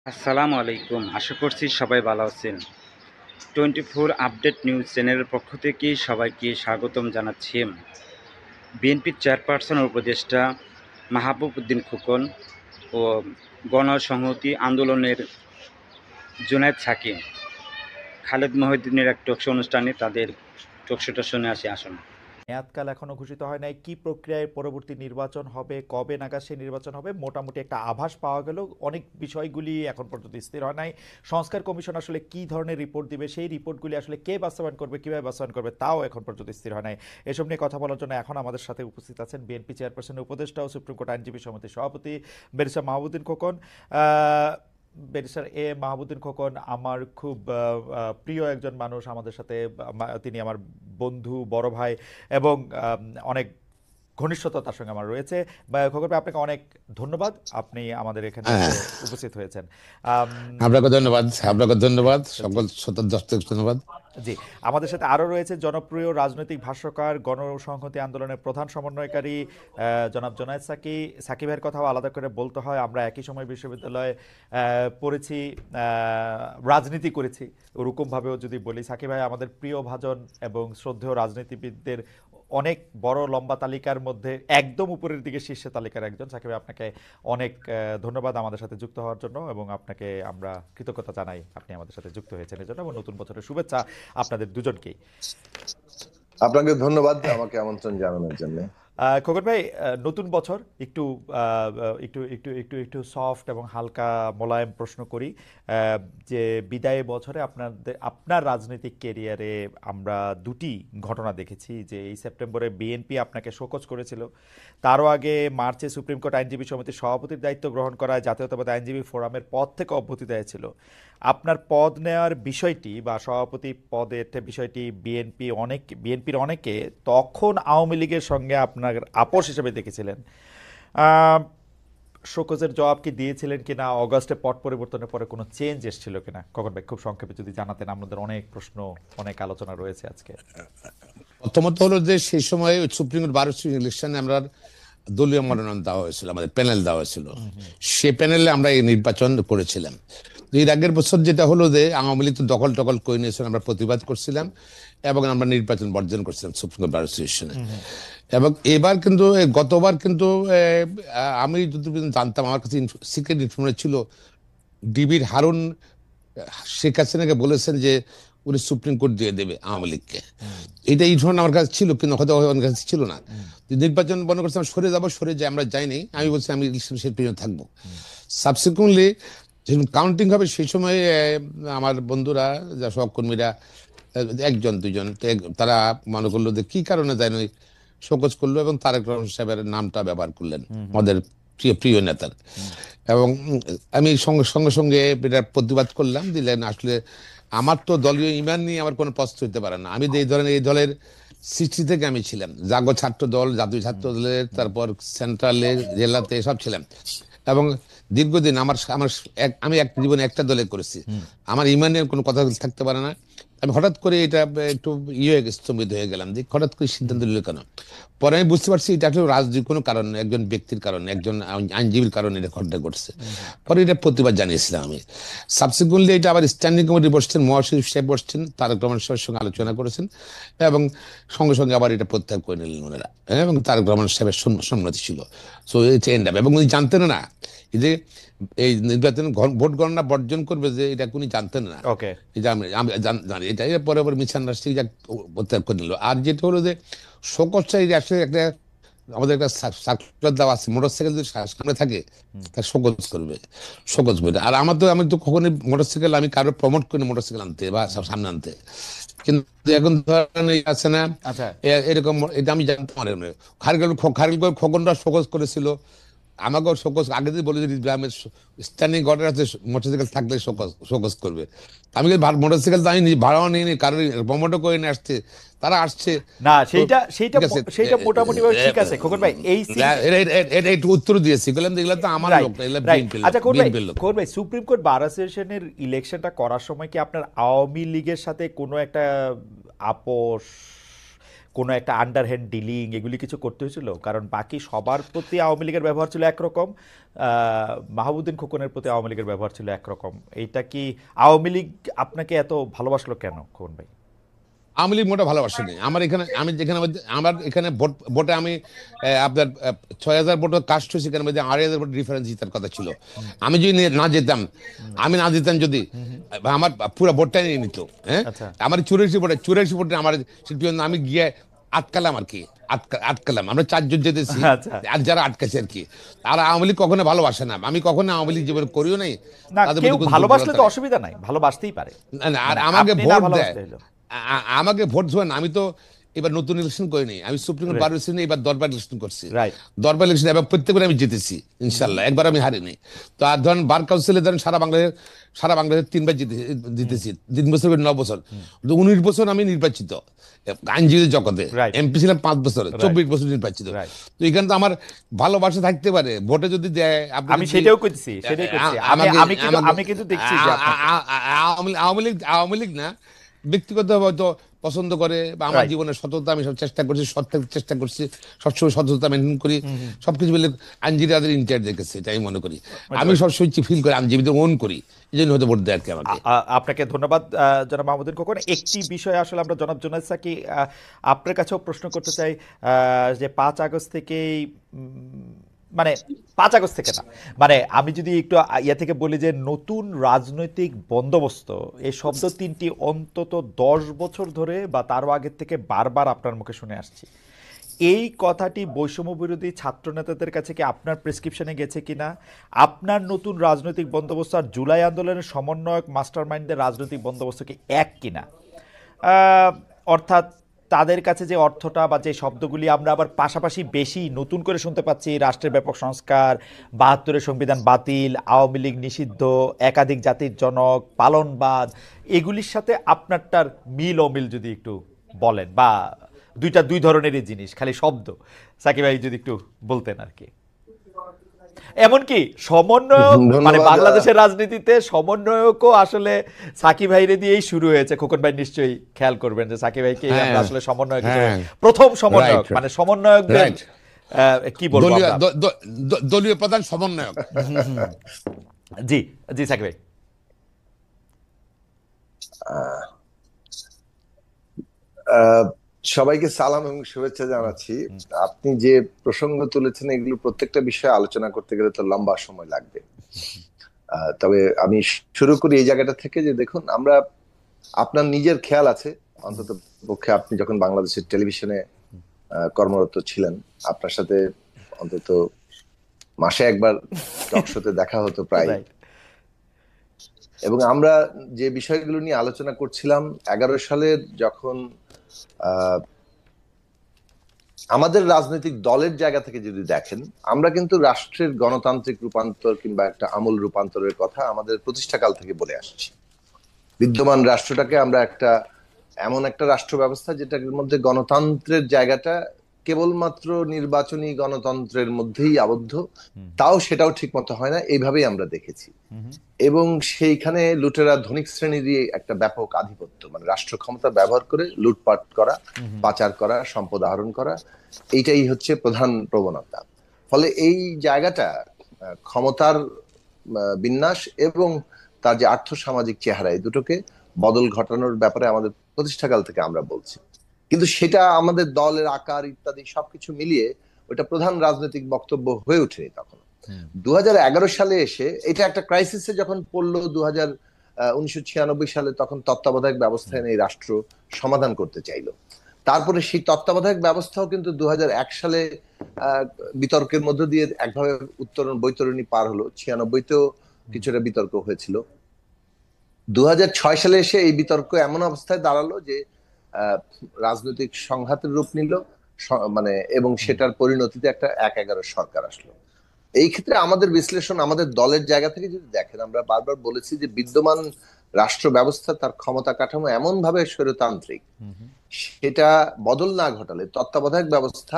আসসালামু আলাইকুম। আশা করছি সবাই ভালো আছেন। 24 আপডেট নিউজ চ্যানেলের পক্ষ থেকে সবাইকে স্বাগতম জানাচ্ছি। বিএনপির চেয়ারপারসন ও উপদেষ্টা মাহবুব উদ্দিন খোকন ও গণসংহতি আন্দোলনের জুনায়েদ সাকিব, খালেদ মহিউদ্দিনের এক টকশো অনুষ্ঠানে তাদের টকশোটা শুনে আসুন। মেয়াদকাল এখনো ঘোষিত হয় নাই। কি প্রক্রিয়ায় পরবর্তী নির্বাচন হবে, কবে নাগাদ সেই নির্বাচন হবে, মোটামুটি একটা আভাস পাওয়া গেল। অনেক বিষয়গুলি এখন পর্যন্ত স্থির হয় নাই। সংস্কার কমিশন আসলে কি ধরনের রিপোর্ট দিবে, সেই রিপোর্টগুলি আসলে কে বাস্তবায়ন করবে, কিভাবে বাস্তবায়ন করবে, তাও এখন পর্যন্ত স্থির হয় নাই। এসব নিয়ে কথা বলার জন্য এখন আমাদের সাথে উপস্থিত আছেন বিএনপি চেয়ারপারসনের উপদেষ্টা ও সুপ্রিম কোর্ট আইনজীবী সমিতির সভাপতি ব্যারিস্টার মাহবুবুদ্দিন খোকন। ব্যারিস্টার মাহবুবুদ্দিন খোকন আমার খুব প্রিয় একজন মানুষ। আমাদের সাথে তিনি আমার বন্ধু, বড় ভাই এবং অনেক ঘনিষ্ঠতা তার সঙ্গে আমার রয়েছে। খোকন ভাই, আপনাকে অনেক ধন্যবাদ, আপনি আমাদের এখানে হ্যাঁ, উপস্থিত হয়েছেন। আপনাকে ধন্যবাদ জি, সকল শ্রোতা দর্শক ধন্যবাদ। জি। আমাদের সাথে আরও রয়েছে জনপ্রিয় রাজনৈতিক ভাষ্যকার, গণসংহতি আন্দোলনের প্রধান সমন্বয়কারী জনাব জুনায়েদ সাকিবের কথাও আলাদা করে বলতে হয়। আমরা একই সময় বিশ্ববিদ্যালয়ে পড়েছি, রাজনীতি করেছি। ওরকমভাবেও যদি বলি, সাকিব ভাই আমাদের প্রিয় ভাজন এবং শ্রদ্ধেয় রাজনীতিবিদদের অনেক বড় লম্বা তালিকার মধ্যে একদম উপরের দিকে শীর্ষে তালিকার একজন। সাকিব ভাই, আপনাকে অনেক ধন্যবাদ আমাদের সাথে যুক্ত হওয়ার জন্য, এবং আপনাকে আমরা কৃতজ্ঞতা জানাই আপনি আমাদের সাথে যুক্ত হয়েছেন এর জন্য, এবং নতুন বছরের শুভেচ্ছা আপনাদের দুজনকেই। আপনাকে ধন্যবাদ আমাকে আমন্ত্রণ জানানোর জন্য। খোকন ভাই, নতুন বছর, একটু একটু একটু একটু একটু সফট এবং হালকা মোলায়েম প্রশ্ন করি। যে বিদায় বছরে আপনার রাজনৈতিক ক্যারিয়ারে আমরা দুটি ঘটনা দেখেছি। যে এই সেপ্টেম্বরে বিএনপি আপনাকে শোকজ করেছিল, তারও আগে মার্চে সুপ্রিম কোর্ট আইনজীবী সমিতির সভাপতির দায়িত্ব গ্রহণ করায় জাতীয়তাবাদী আইনজীবী ফোরামের পদ থেকে অব্যাহতি দেওয়া। আপনার পদ নেওয়ার বিষয়টি বা সভাপতি পদের বিষয়টি বিএনপির অনেকে তখন আওয়ামী লীগের সঙ্গে আপনার আপোষ হিসেবে দেখেছিলেন। শোকজের জবাব কি দিয়েছিলেন কিনা, অগাস্টে পট পরিবর্তনের পরে কোনো চেঞ্জ এসেছিল কিনা? খোকন ভাই, খুব সংক্ষেপে যদি জানাতেন, আমাদের অনেক প্রশ্ন, অনেক আলোচনা রয়েছে আজকে। প্রথমত হলো যে সেই সময় সুপ্রিম কোর্ট 12 ইলেকশনে আমরা দলীয় মনোনয়ন দেওয়া হয়েছিল, আমাদের প্যানেল দেওয়া হয়েছিল। সে প্যানেলে আমরা এই নির্বাচন করেছিলাম। এর আগের বছর যেটা হলো যে আওয়ামী লীগ তো দখল টকল করে নিয়েছিল, আমরা প্রতিবাদ করছিলাম এবং আমরা নির্বাচন বর্জন করছিলাম সুপ্রিম কোর্ট 12 ইলেকশনে। এবং এবার কিন্তু গতবার কিন্তু আমি যতটুকু জানতাম, আমার কাছে সিক্রেট ইনফরমেশন ছিল, ডিবির হারুন শেখ হাসিনাকে বলেছেন যে উনি সুপ্রিম কোর্ট দিয়ে দেবে আওয়ামী লীগকে। এটা এই ধরনের আমার কাছে ছিল, কিন্তু হয়তো আমার কাছে ছিল না। নির্বাচন বন্ধ করছিলাম, সরে যাই, আমরা যাইনি। আমি বলছি আমি ইলেকশনের পিছনে থাকবো। সাবসিকুয়েন্টলি যখন কাউন্টিং হবে সেই সময় আমার বন্ধুরা, যা সহকর্মীরা, একজন দুজন তারা মনে করলো যে কি কারণে যায় নয় শোকজ করলো, এবং তারেক রহমান সাহেবের নামটা ব্যবহার করলেন আমাদের প্রিয় প্রিয় নেতার। এবং আমি সঙ্গে সঙ্গে সঙ্গে এটা প্রতিবাদ করলাম, দিলেন আসলে আমার তো দলীয় ইমান নিয়ে আমার কোনো প্রশ্ন হইতে পারে না। আমি এই দলের সৃষ্টি থেকে আমি ছিলাম, জাগো ছাত্র দল, জাতীয় ছাত্র দলের, তারপর সেন্ট্রালে, জেলাতে সব ছিলাম। এবং দীর্ঘদিন আমি এক জীবনে একটা দলে করেছি। আমার ইমানের কোনো কথা থাকতে পারে না। আমি হঠাৎ করে এটা একটু স্থগিত হয়ে গেলাম যে হঠাৎ করে সিদ্ধান্ত নিল কেন। পরে আমি বুঝতে পারছি এটা আসলে রাজনৈতিক কোনো কারণ, একজন ব্যক্তির কারণে, একজন আইনজীবীর কারণে এটা ঘটনা ঘটছে। পরে এটা প্রতিবাদ জানিয়েছিলাম আমি। সাবসিকুয়েন্টলি এটা আবার স্ট্যান্ডিং কমিটি বসছেন, মহাশরীফ সাহেব বসছেন, তারেক রহমান সাহেবের সঙ্গে আলোচনা করেছেন, এবং সঙ্গে সঙ্গে আবার এটা প্রত্যাহার করে নিলেন ওনারা, এবং তারেক রহমান সাহেবের সম্মতি ছিল। সো এটা এন্ড আপ। এবং উনি জানতেন না যে এই নির্বাচন ভোট গণনা বর্জন করবে, যে এটা উনি জানতেন না। ওকে। জানি এটা পরে পরে মিছান রাষ্ট্রীয় প্রত্যাহার করে নিল। আর যেটা হলো যে শোকজটা আসলে একটা আমাদের একটা সার্কুলার দেওয়া আছে, মোটরসাইকেল যদি সামনে থাকে তার শোকজ বইটা। আর আমি তো কখনোই মোটরসাইকেল, আমি কারো প্রমোট করি মোটরসাইকেল আনতে বা সামনে আনতে, কিন্তু এখন ধরেন আছে না আচ্ছা, এরকম, এটা আমি জানতাম। খারগেল খোকনরা শোকজ করেছিল, আমাকেও শোকজ আগে দিয়ে বলে যে গ্রামের স্ট্যান্ডিং অর্ডার আছে, মোটরসাইকেল থাকলে শোকজ করবে। আমি মোটরসাইকেল তো আমি ভাড়াও নিইনি, কারণ প্রমোটও করে নিয়ে আসছে, তারা আসছে। না, তো ঠিক আছে, সেইটা মোটামুটি ঠিক আছে। খোকন ভাই, এই এটা একটু উত্তর দিয়েছি, বললাম এগুলো তো আমার লোক না, এগুলো আচ্ছা বিএনপির লোক। খোকন ভাই, সুপ্রিম কোর্ট বার অ্যাসোসিয়েশনের ইলেকশনটা করার সময় কি আপনার আওয়ামী লীগের সাথে কোনো একটা আপোষ, কোনো একটা আন্ডারহ্যান্ড ডিলিং এগুলি কিছু করতে হয়েছিল? কারণ বাকি সবার প্রতি আওয়ামী লীগের ব্যবহার ছিল একরকম, মাহবুবুদ্দিন খোকনের প্রতি আওয়ামী লীগের ব্যবহার ছিল একরকম। এইটা কি আওয়ামী লীগ আপনাকে এত ভালোবাসলো কেন খোকন ভাই? আওয়ামী লীগ মোটা ভালোবাসেনি আমার এখানে। আমি যেখানে আমার এখানে ভোটে আমি আপনার 6,000 ভোট কাস্ট হয়েছে, এখানে মধ্যে 2,500 ভোট ডিফারেন্স জিতার কথা ছিল। আমি যদি না যেতাম, যদি আমার পুরো ভোটটাই নিয়ে নিত। হ্যাঁ, আচ্ছা আমার 84 ভোটে আমার শিল্পী, আমি গিয়ে আটকালাম আর কি, আটকালাম। আমরা 4 জন যেতেছি, আচ্ছা। আর যারা আটকাছে আর কি। আর আওয়ামী লীগ কখনো ভালোবাসে না, আমি কখনো আওয়ামী লীগ জীবনে করিও নাই। না, তাদের কেউ মধ্যে কোনো ভালোবাসলে দুর্বলতা তো নাই। অসুবিধা নাই, ভালোবাসতেই পারে। না, না, আর মানে আমাকে আপনি না ভোট দেয়, ভালোবাসতে হলো। আমাকে ভোট দেন। আমি তো এবার নতুন ইলেকশন করিনি, আমি সুপ্রিম কোর্ট Right. বার ইলেকশন, এবার দরবার ইলেকশন করছি। রাইট। দরবার ইলেকশন এবার প্রত্যেকবার আমি জিতেছি ইনশাল্লাহ, একবার আমি হারিনি। তো আর ধরেন বার কাউন্সিলে ধরেন সারা বাংলাদেশ 3 বার জিতেছি, 3 বছর করে 9 বছর। তো 19 বছর আমি নির্বাচিত আইনজীবী জগতে। Right. এমপি ছিলাম 5 বছর, Right. 24 বছর নির্বাচিত। Right. তো এখানে তো আমার ভালোবাসা থাকতে পারে, ভোটে যদি দেয়। আমি সেটাও করছি, আমি কিন্তু দেখছি যে আওয়ামী লীগ না, ব্যক্তিগতভাবে হয়তো পছন্দ করে, বা আমার Right. জীবনের সততা আমি সব চেষ্টা করছি, সৎ থাকতে চেষ্টা করছি, সবসময় সততা মেনটেন করি, সবকিছু মিলে আইনজীবীদের ইন্টার দেখেছে, এটা আমি মনে করি। আমি সবসময় ফিল করি আইনজীবীদের ওন করি, এই জন্য হয়তো ভোট দেয় আর কি আমাকে। আপনাকে ধন্যবাদ জনাব মাহমুদুল খোকন। একটি বিষয় আসলে আমরা জনাব জুনায়েদ সাকি আপনার কাছেও প্রশ্ন করতে চাই, যে 5 আগস্ট থেকেই মানে 5 আগস্ট থেকে না, মানে আমি যদি একটু ইয়া থেকে বলি যে নতুন রাজনৈতিক বন্দোবস্ত, এই শব্দ 3টি অন্তত 10 বছর ধরে বা তারও আগের থেকে বারবার আপনার মুখে শুনে আসছি। এই কথাটি বৈষম্য বিরোধী ছাত্র নেতাদের কাছে কি আপনার প্রেসক্রিপশনে গেছে কিনা? আপনার নতুন রাজনৈতিক বন্দোবস্ত আর জুলাই আন্দোলনের সমন্বয়ক মাস্টারমাইন্ডের রাজনৈতিক বন্দোবস্ত কি এক কিনা? অর্থাৎ তাদের কাছে যে অর্থটা বা যে শব্দগুলি আমরা আবার পাশাপাশি বেশি নতুন করে শুনতে পাচ্ছি, রাষ্ট্রের ব্যাপক সংস্কার, 72-এর সংবিধান বাতিল, আওয়ামী লীগ নিষিদ্ধ, একাধিক জাতির জনক, পালনবাদ, এগুলির সাথে আপনারটার মিল অমিল যদি একটু বলেন, বা দুই ধরনেরই জিনিস, খালি শব্দ। সাকিব ভাই যদি একটু বলতেন আর কি। এমনকি সমন্বয়ক, মানে ধন্যবাদ। বাংলাদেশের রাজনীতিতে সমন্বয়কও আসলে সাকিব ভাইরে দিয়েই শুরু হয়েছে। খোকন ভাই নিশ্চয়ই খেয়াল করবেন যে সাকিব ভাইকে আমরা আসলে সমন্বয়ক হিসেবে প্রথম সমন্বয়ক, Right. মানে সমন্বয়কদের Right. কি বলবো আমরা? দলীয় প্রধান সমন্বয়ক। জি জি সাকিব ভাই। আহ, সবাইকে সালাম এবং শুভেচ্ছা জানাচ্ছি। আপনি যে প্রসঙ্গ তুলেছেন, এগুলো প্রত্যেকটা বিষয়ে আলোচনা করতে গেলে তো লম্বা সময় লাগবে। তবে আমি শুরু করি এই জায়গাটা থেকে, যে দেখুন, আমরা, আপনার নিজের খেয়াল আছে অন্তত পক্ষে, আপনি যখন বাংলাদেশের টেলিভিশনে কর্মরত ছিলেন, আপনার সাথে অন্তত মাসে একবার টক শোতে দেখা হতো প্রায়। Right. এবং আমরা যে বিষয়গুলো নিয়ে আলোচনা করছিলাম 11 সালের, যখন আমাদের রাজনৈতিক দলের জায়গা থেকে যদি দেখেন, আমরা কিন্তু রাষ্ট্রের গণতান্ত্রিক রূপান্তর কিংবা একটা আমূল রূপান্তরের কথা আমাদের প্রতিষ্ঠাকাল থেকে বলে আসছি। বিদ্যমান রাষ্ট্রটাকে আমরা এমন একটা রাষ্ট্র ব্যবস্থা যেটার মধ্যে গণতন্ত্রের জায়গাটা কেবলমাত্র নির্বাচনী গণতন্ত্রের মধ্যেই আবদ্ধ, সেটাও ঠিক মতো হয় না, এইভাবেই আমরা দেখেছি। এবং সেইখানে লুটেরা ধনিক শ্রেণীরই একটা ব্যাপক আধিপত্য, মানে রাষ্ট্র ক্ষমতা ব্যবহার করে লুটপাট করা, পাচার করা, সম্পদ আহরণ করা, এইটাই হচ্ছে প্রধান প্রবণতা। ফলে এই জায়গাটা, ক্ষমতার বিন্যাস এবং তার যে আর্থসামাজিক চেহারা, এই দুটোকে বদল ঘটানোর ব্যাপারে আমাদের প্রতিষ্ঠাকাল থেকে আমরা বলছি। কিন্তু সেটা আমাদের দলের আকার ইত্যাদি সবকিছু মিলিয়ে ওটা প্রধান রাজনৈতিক বক্তব্য হয়ে ওঠেনি তখন। 2011 সালে এসে এটা একটা ক্রাইসিসে যখন পড়লো, 1996 সালে, তখন তত্ত্বাবধায়ক ব্যবস্থা এনে এই রাষ্ট্র সমাধান করতে চাইলো। তারপরে সেই তত্ত্বাবধায়ক ব্যবস্থাও কিন্তু 2001 সালে বিতর্কের মধ্য দিয়ে একভাবে বৈতরণী পার হলো। 96তেও কিছুটা বিতর্ক হয়েছিল। 2006 সালে এসে এই বিতর্ক এমন অবস্থায় দাঁড়ালো যে রাজনৈতিক সংঘাতের রূপ নিল, মানে, এবং সেটার পরিণতিতে একটা 1/11 সরকার আসলো। এই ক্ষেত্রে আমাদের বিশ্লেষণ, আমাদের দলের জায়গা থেকে যদি দেখেন, আমরা বারবার বলেছি যে বিদ্যমান রাষ্ট্র ব্যবস্থা, তার ক্ষমতা কাঠামো এমন ভাবে স্বৈরতান্ত্রিক, সেটা বদল না ঘটালে তত্ত্বাবধায়ক ব্যবস্থা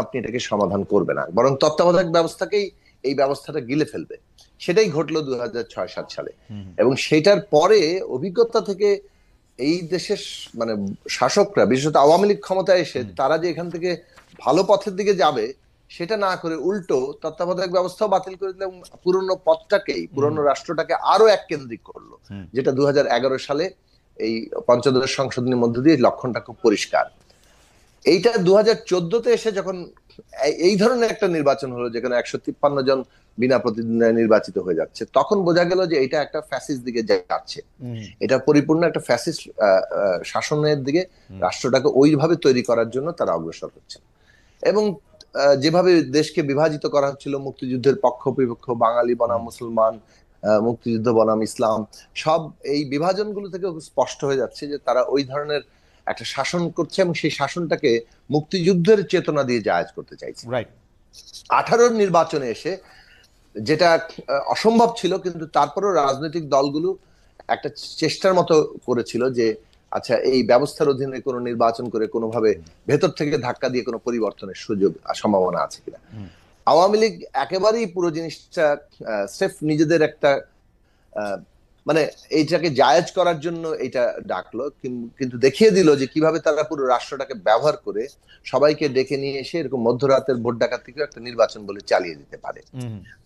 আপনি এটাকে সমাধান করবে না, বরং তত্ত্বাবধায়ক ব্যবস্থাকেই এই ব্যবস্থাটা গিলে ফেলবে। সেটাই ঘটলো 2006-07 সালে। এবং সেটার পরে অভিজ্ঞতা থেকে এই দেশের মানে শাসকরা, বিশেষত আওয়ামী লীগ ক্ষমতায় এসে তারা যে এখান থেকে ভালো পথের দিকে যাবে সেটা না করে উল্টো তত্ত্বাবধায়ক ব্যবস্থাও বাতিল করে দিলে, পুরনো পথটাকেই, পুরনো রাষ্ট্রটাকে আরো এক কেন্দ্রিক করলো, যেটা 2011 সালে এই পঞ্চদশ সংশোধনীর মধ্য দিয়ে লক্ষণটা খুব পরিষ্কার। এইটা 2014-তে এসে যখন এই ধরনের একটা নির্বাচন হলো, যেখানে 153 জন বিনা প্রতিদ্বন্দ্বিতায় নির্বাচিত হয়ে যাচ্ছে, তখন বোঝা গেল যে এটা একটা ফ্যাসিস্ট দিকে যাচ্ছে, এটা পরিপূর্ণ একটা ফ্যাসিস্ট শাসনের দিকে রাষ্ট্রটাকে ওইভাবে তৈরি করার জন্য তারা অগ্রসর হচ্ছে। এবং যেভাবে দেশকে বিভাজিত করা হচ্ছিল, মুক্তিযুদ্ধের পক্ষ বিপক্ষ, বাঙালি বনাম মুসলমান, মুক্তিযুদ্ধ বনাম ইসলাম, সব এই বিভাজনগুলো থেকে স্পষ্ট হয়ে যাচ্ছে যে তারা ওই ধরনের একটা শাসন করছে এবং সেই শাসনটাকে মুক্তিযুদ্ধের চেতনা দিয়ে জায়েজ করতে চাইছে। 18 নির্বাচনে এসে যেটা অসম্ভব ছিল, কিন্তু তারপরেও রাজনৈতিক দলগুলো একটা চেষ্টার মতো করেছিল যে আচ্ছা এই ব্যবস্থার অধীনে কোনো নির্বাচন করে কোনোভাবে ভেতর থেকে ধাক্কা দিয়ে কোনো পরিবর্তনের সুযোগ সম্ভাবনা আছে কিনা। আওয়ামী লীগ একেবারেই পুরো জিনিসটা স্রেফ নিজেদের একটা মানে এইটাকে জায়েজ করার জন্য এটা ডাকলো, কিন্তু দেখিয়ে দিল যে কিভাবে তারা পুরো রাষ্ট্রটাকে ব্যবহার করে সবাইকে ডেকে নিয়ে এসে এরকম মধ্যরাতের ভোট ডাকাতিকেও একটা নির্বাচন বলে চালিয়ে দিতে পারে।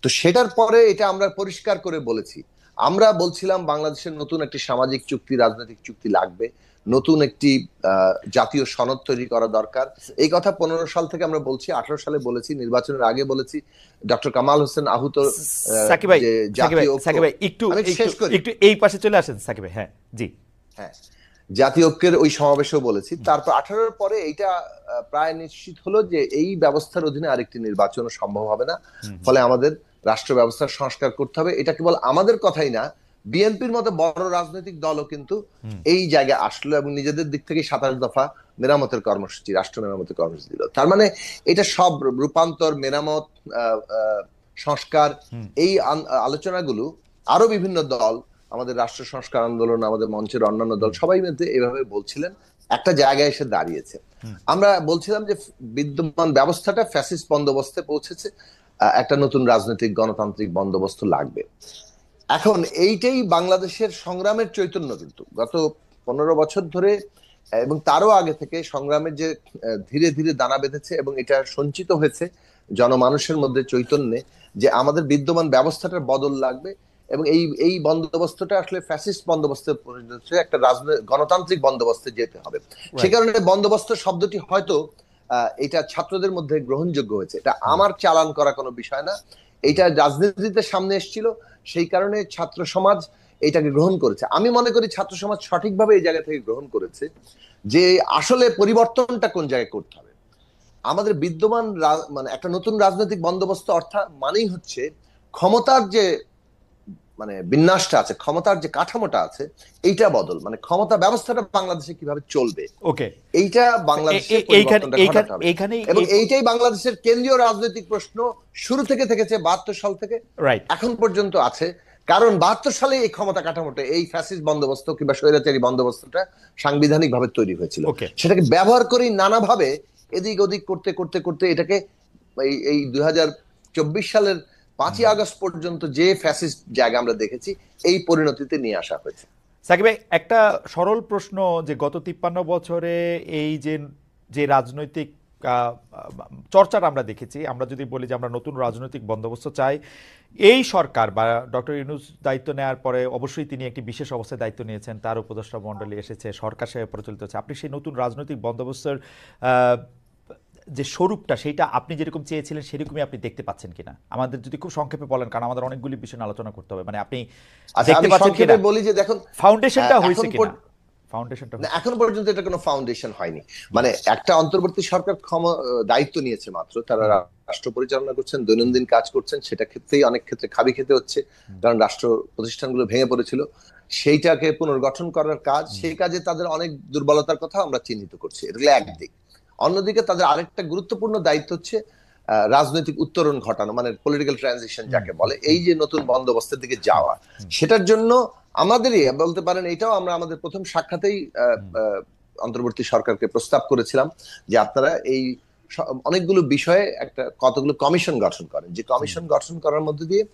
তো সেটার পরে এটা আমরা পরিষ্কার করে বলেছি, আমরা বলছিলাম বাংলাদেশের নতুন একটি সামাজিক চুক্তি, রাজনৈতিক চুক্তি লাগবে, নতুন একটি জাতীয় সনদ তৈরি করা দরকার। এই কথা 15 সাল থেকে আমরা বলছি, 18 সালে বলেছি, নির্বাচনের আগে বলেছি। ডক্টর কামাল হোসেন আহুত সাকিব ভাই একটু এই পাশে চলে আসেন সাকিব ভাই। হ্যাঁ জি, হ্যাঁ, জাতীয় ঐক্যের ওই সমাবেশেও বলেছি। তারপর 18-র পরে এইটা প্রায় নিশ্চিত হলো যে এই ব্যবস্থার অধীনে আরেকটি নির্বাচন সম্ভব হবে না, ফলে আমাদের রাষ্ট্র ব্যবস্থার সংস্কার করতে হবে। এটা কেবল আমাদের কথাই না, বিএনপির মতো বড় রাজনৈতিক দলও কিন্তু এই জায়গায় আসলো এবং নিজেদের দিক থেকে 27 দফা মেরামতের কর্মসূচি, রাষ্ট্র মেরামতের কর্মসূচি দিল। তার মানে এটা সব রূপান্তর, মেরামত, সংস্কার, এই আলোচনাগুলো আরো বিভিন্ন দল, আমাদের রাষ্ট্র সংস্কার আন্দোলন, আমাদের মঞ্চের অন্যান্য দল সবাই মধ্যে এভাবে বলছিলেন, একটা জায়গায় এসে দাঁড়িয়েছে। আমরা বলছিলাম যে বিদ্যমান ব্যবস্থাটা ফ্যাসিস্ট বন্দোবস্তে পৌঁছেছে, একটা নতুন রাজনৈতিক গণতান্ত্রিক বন্দোবস্ত লাগবে। এখন এইটাই বাংলাদেশের সংগ্রামের চৈতন্য, কিন্তু গত 15 বছর ধরে এবং তারও আগে থেকে সংগ্রামের যে ধীরে ধীরে দানা বেঁধেছে এবং এটা সঞ্চিত হয়েছে জনমানুষের মধ্যে চৈতন্যে, যে আমাদের বিদ্যমান ব্যবস্থাটার বদল লাগবে এবং এই বন্দোবস্তটা আসলে ফ্যাসিস্ট বন্দোবস্তে একটা গণতান্ত্রিক বন্দোবস্তে যেতে হবে। সে কারণে বন্দোবস্ত শব্দটি হয়তো এটা ছাত্রদের মধ্যে গ্রহণযোগ্য হয়েছে, এটা আমার চালান করা কোনো বিষয় না, এটা রাজনীতিতে সামনে এসেছিল, সেই কারণে ছাত্র সমাজ এটাকে গ্রহণ করেছে। আমি মনে করি ছাত্র সমাজ সঠিকভাবে এই জায়গা থেকে গ্রহণ করেছে যে আসলে পরিবর্তনটা কোন জায়গায় করতে হবে। আমাদের বিদ্যমান মানে একটা নতুন রাজনৈতিক বন্দোবস্ত অর্থাৎ মানেই হচ্ছে ক্ষমতার যে মানে বিন্যাসটা আছে, ক্ষমতার যে কাঠামোটা আছে, এইটা বদল, মানে ক্ষমতা ব্যবস্থাটা বাংলাদেশে কিভাবে চলবে, ওকে, এইটা বাংলাদেশে পরিবর্তনটা ঘটাতে হবে। এবং এইটাই বাংলাদেশের কেন্দ্রীয় রাজনৈতিক প্রশ্ন শুরু থেকে থেকেছে, 72 সাল থেকে এখন পর্যন্ত আছে। কারণ 72 সালে এই ক্ষমতা কাঠামোটা, এই ফ্যাসিস্ট বন্দোবস্ত কিংবা স্বৈরাচারী বন্দোবস্তটা সাংবিধানিক ভাবে তৈরি হয়েছিল, সেটাকে ব্যবহার করেই নানাভাবে এদিক ওদিক করতে করতে করতে এটাকে এই 2024 সালের 5ই আগস্ট পর্যন্ত যে ফ্যাসিস্ট জায়গা আমরা দেখেছি, এই পরিণতিতে নিয়ে আসা হয়েছে। সাকিব ভাই, একটা সরল প্রশ্ন, যে গত 53 বছরে এই যে রাজনৈতিক চর্চাটা আমরা দেখেছি, আমরা যদি বলি যে আমরা নতুন রাজনৈতিক বন্দোবস্ত চাই, এই সরকার বা ডক্টর ইউনূস দায়িত্ব নেওয়ার পরে অবশ্যই তিনি একটি বিশেষ অবস্থায় দায়িত্ব নিয়েছেন, তার উপদেষ্টা মণ্ডলী এসেছে, সরকার সেভাবে পরিচালিত হচ্ছে। আপনি সেই নতুন রাজনৈতিক বন্দোবস্তের যে স্বরূপটা, সেইটা আপনি যেরকম চেয়েছিলেন সেরকমই আপনি দেখতে পাচ্ছেন কিনা, আমাদের যদি খুব সংক্ষেপে বলেন, কারণ আমাদের অনেকগুলি বিষয় আলোচনা করতে হবে। মানে আপনি দেখতে পাচ্ছেন কিনা, বলি যে দেখুন ফাউন্ডেশনটা হয়েছে কিনা? এখন পর্যন্ত এটা কোনো ফাউন্ডেশন হয়নি। মানে একটা অন্তর্বর্তী সরকার দায়িত্ব নিয়েছে মাত্র, তারা রাষ্ট্র পরিচালনা করছেন, দৈনন্দিন কাজ করছেন, সেটা ক্ষেত্রেই অনেক ক্ষেত্রে খাবি খেতে হচ্ছে, কারণ রাষ্ট্র প্রতিষ্ঠানগুলো ভেঙে পড়েছিল, সেইটাকে পুনর্গঠন করার কাজ, সেই কাজে তাদের অনেক দুর্বলতার কথা আমরা চিহ্নিত করছি, এটা একদিক। অন্যদিকে তাদের আরেকটা গুরুত্বপূর্ণ দায়িত্ব হচ্ছে রাজনৈতিক উত্তরণ ঘটানো, মানে পলিটিক্যাল ট্রানজিশন যাকে বলে, এই যে নতুন বন্দোবস্তের দিকে যাওয়া, সেটার জন্য আমাদেরই বলতে পারেন, এটাও আমরা আমাদের প্রথম সাক্ষাতেই অন্তর্বর্তী সরকারকে প্রস্তাব করেছিলাম যে আপনারা এই অনেকগুলো বিষয়ে কতগুলো কমিশন গঠন করেন, যে কমিশন গঠন করার মধ্যে দিয়ে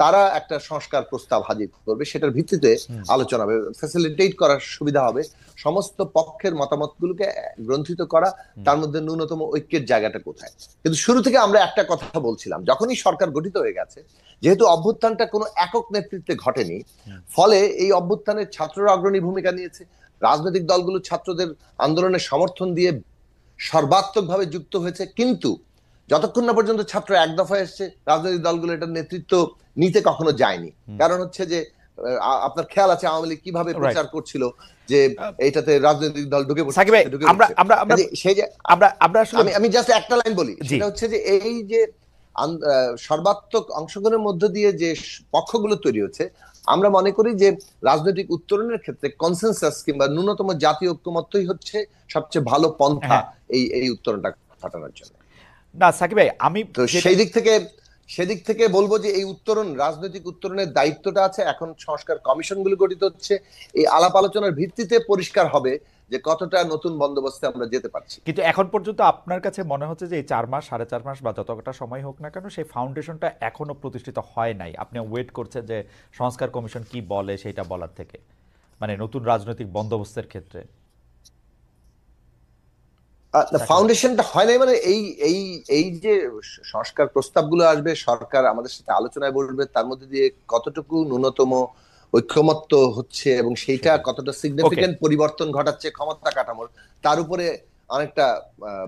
তারা একটা সংস্কার প্রস্তাব হাজির করবে, সেটার ভিত্তিতে আলোচনা হবে, ফ্যাসিলিটেট করার সুবিধা হবে, সমস্ত পক্ষের মতামতগুলোকে গ্রন্থিত করা, তার মধ্যে ন্যূনতম ঐক্যের জায়গাটা কোথায়। কিন্তু শুরু থেকে আমরা একটা কথা বলছিলাম, যখনই সরকার গঠিত হয়ে গেছে, যেহেতু অভ্যুত্থানটা কোনো একক নেতৃত্বে ঘটেনি, ফলে এই অভ্যুত্থানের ছাত্ররা অগ্রণী ভূমিকা নিয়েছে, রাজনৈতিক দলগুলো ছাত্রদের আন্দোলনের সমর্থন দিয়ে সর্বাত্মকভাবে যুক্ত হয়েছে, কিন্তু যতক্ষণ না পর্যন্ত ছাত্র এক দফায় এসছে, রাজনৈতিক দলগুলো এটার নেতৃত্ব নিতে কখনো যায়নি। কারণ হচ্ছে যে আপনার খেয়াল আছে আওয়ামী লীগ কিভাবে প্রচার করছিল যে এইটাতে রাজনৈতিক দল ঢুকে পড়ছে। আমি জাস্ট একটা লাইন বলি, সেটা হচ্ছে যে এই যে সর্বাত্মক অংশগ্রহণের মধ্য দিয়ে যে পক্ষগুলো তৈরি হচ্ছে, আমরা মনে করি যে রাজনৈতিক উত্তরণের ক্ষেত্রে কনসেনসাস কিংবা ন্যূনতম জাতীয় ঐক্যমত্যই হচ্ছে সবচেয়ে ভালো পন্থা এই উত্তরণটা ঘটানোর জন্য। না সাকিব ভাই, আমি তো সেদিক থেকে বলবো যে এই উত্তরণ, রাজনৈতিক উত্তরণের দায়িত্বটা আছে, এখন সংস্কার কমিশনগুলো গঠিত হচ্ছে, এই আলাপ আলোচনার ভিত্তিতে পরিষ্কার হবে যে কতটা নতুন বন্দোবস্তে আমরা যেতে পারছি। কিন্তু এখন পর্যন্ত আপনার কাছে মনে হচ্ছে যে এই 4 মাস 4.5 মাস বা যতটা সময় হোক না কেন, সেই ফাউন্ডেশনটা এখনো প্রতিষ্ঠিত হয় নাই, আপনি ওয়েট করছেন যে সংস্কার কমিশন কি বলে সেটা বলার থেকে, মানে নতুন রাজনৈতিক বন্দোবস্তের ক্ষেত্রে ফাউন্ডেশনটা হয় নাই, মানে এই যে সংস্কার প্রস্তাবগুলো আসবে, সরকার আমাদের সাথে আলোচনায় বসবে, তার মধ্যে দিয়ে কতটুকু ন্যূনতম ঐক্যমত্য হচ্ছে এবং সেইটা কতটা সিগনিফিকেন্ট পরিবর্তন ঘটাচ্ছে ক্ষমতা কাঠামোর, তার উপরে অনেকটা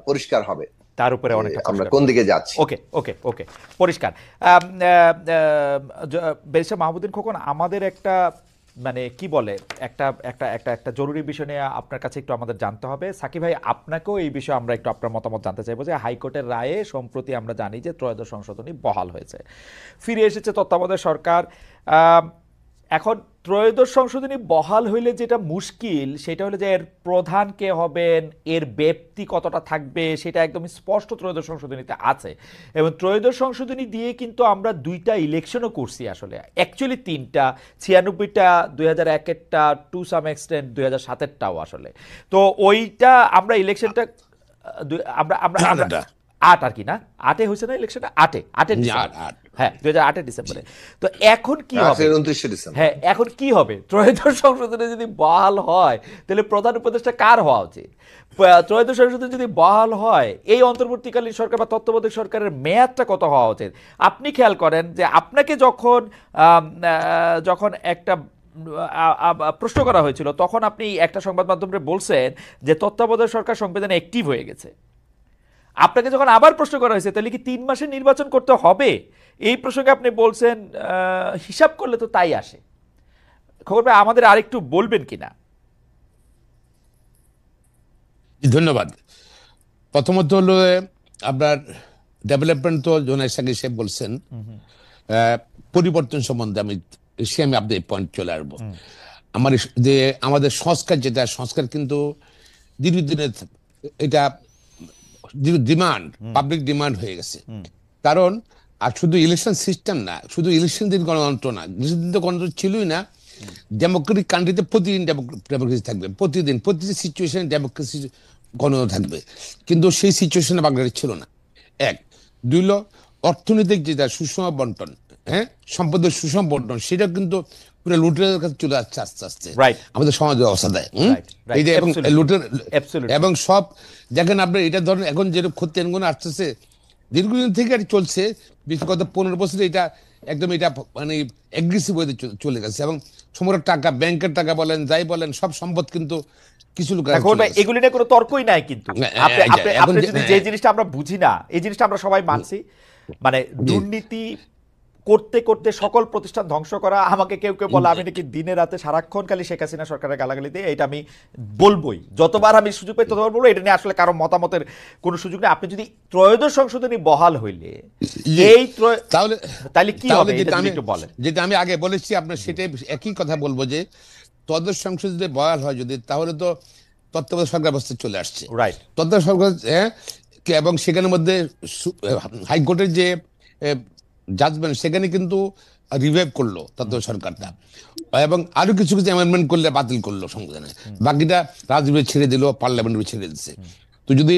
পরিষ্কার হবে, তার উপরে অনেকটা আমরা কোন দিকে যাচ্ছি। ওকে ওকে ওকে পরিষ্কার। ব্যারিস্টার মাহমুদুদ্দিন খোকন, আমাদের একটা মানে কি বলে একটা একটা একটা একটা জরুরি বিষয় নিয়ে আপনার কাছে একটু আমাদের জানতে হবে। সাকিব ভাই, আপনাকেও এই বিষয়ে আমরা একটু আপনার মতামত জানতে চাইবো যে হাইকোর্টের রায়ে সম্প্রতি আমরা জানি যে ত্রয়োদশ সংশোধনী বহাল হয়েছে, ফিরে এসেছে তত্ত্বাবধায়ক সরকার। এখন ত্রয়োদশ সংশোধনী বহাল হইলে যেটা মুশকিল সেটা হলো যে এর প্রধান কে হবেন, এর ব্যাপ্তি কতটা থাকবে, সেটা একদম স্পষ্ট ত্রয়োদশ সংশোধনীতে আছে। এবং ত্রয়োদশ সংশোধনী দিয়ে কিন্তু আমরা 2টা ইলেকশনও করছি, আসলে অ্যাকচুয়ালি 3টা, 96টা, 2001-এরটা, টু সাম এক্সটেন্ট 2007-এরটাও আসলে। তো ওইটা আমরা ইলেকশনটা আমরা আমরা 8 আর কি না, 8-এ হয়েছে না ইলেকশনটা, 8-এ হ্যাঁ 2008-এর ডিসেম্বরে। তো এখন কি হবে? হ্যাঁ, এখন কি হবে? ত্রয়োদশ সংশোধনে যদি বহাল হয় তাহলে প্রধান উপদেষ্টা কার হওয়া উচিত? ত্রয়োদশ সংশোধনে যদি বহাল হয়, এই অন্তর্বর্তীকালীন সরকার বা তত্ত্বাবধায়ক সরকারের মেয়াদটা কত হওয়া উচিত? আপনি খেয়াল করেন যে আপনাকে যখন একটা প্রশ্ন করা হয়েছিল, তখন আপনি একটা সংবাদ মাধ্যমে বলছেন যে তত্ত্বাবধায়ক সরকার সংবিধানে অ্যাক্টিভ হয়ে গেছে। আপনাকে যখন আবার প্রশ্ন করা হয়েছে তাহলে কি 3 মাসে নির্বাচন করতে হবে, এই প্রসঙ্গে আপনি বলছেন হিসাব করলে তো তাই আসে। খবর ভাই, আমাদের আরেকটু বলবেন কিনা? ধন্যবাদ। প্রথমত হলো আপনার ডেভেলপমেন্ট, তো জোনাই সাকিব সাহেব বলছেন, পরিবর্তন সম্বন্ধে আমি আপনাদের পয়েন্ট চলে আসবো। আমাদের সংস্কার, যেটা সংস্কার কিন্তু দীর্ঘদিনের এটা ডিমান্ড, পাবলিক ডিমান্ড হয়ে গেছে। কারণ আর শুধু ইলেকশন সিস্টেম না, শুধু ইলেকশন দিন গণতন্ত্র না, ইলেকশন দিন তো গণতন্ত্র ছিলই না। ডেমোক্রেটিক কান্ট্রিতে প্রতিদিন ডেমোক্রেসি থাকবে, প্রতিটি সিচুয়েশনে ডেমোক্রেসি গণতন্ত্র থাকবে, কিন্তু সেই সিচুয়েশনে বাংলাদেশ ছিল না। 1, 2 হলো অর্থনৈতিক যেটা সুষম বন্টন, সম্পদের সুষম বন্টন, সেটা কিন্তু পুরো লুটের কাছে চলে যাচ্ছে আস্তে আস্তে আমাদের সমাজ ব্যবস্থায়। এবং সব দেখেন আপনি, এটা ধরেন এখন যেরকম ক্ষতি আসতেছে দীর্ঘদিন থেকে আর চলছে, বিগত 15 বছরে এটা একদম এটা মানে এগ্রেসিভ ওয়েতে চলে গেছে, এবং সমগ্র টাকা, ব্যাংকের টাকা বলেন, যাই বলেন, সব সম্পদ কিন্তু কিছু লোক, এগুলি নিয়ে কোনো তর্কই নাই। কিন্তু যে জিনিসটা আমরা বুঝি না, এই জিনিসটা আমরা সবাই মানছি, মানে দুর্নীতি করতে করতে সকল প্রতিষ্ঠান ধ্বংস করা। আমাকে কেউ কেউ বলে আমি নাকি দিনে রাতে সারাক্ষণ খালি শেখ হাসিনা সরকারের গালাগালি দিয়ে, এটা আমি বলবোই, যতবার আমি সুযোগ পাই ততবার বলবো। এটা নিয়ে আসলে কারো মতামতের কোনো সুযোগ নেই। আপনি যদি ত্রয়োদশ সংশোধনী বহাল হইলে তাহলে কি হবে একটু বলেন। যেটা আমি আগে বলেছি আপনার, সেটাই একই কথা বলবো যে ত্রয়োদশ সংশোধনী বহাল হয় যদি, তাহলে তো তত্ত্বাবধায়ক সরকার ব্যবস্থা চলে আসছে, তত্ত্বাবধায়ক সরকার, এবং সেখানের মধ্যে হাইকোর্টের যে জাজমেন্ট, সেখানে কিন্তু রিভাইভ করলো তত্ত্বাবধায়ক সরকারটা, এবং আরো কিছু কিছু অ্যামেন্ডমেন্ট করলে বাতিল করলো সংবিধানে, বাকিটা রাজনীতি ছেড়ে দিল, পার্লামেন্ট ছেড়ে দিচ্ছে। তো যদি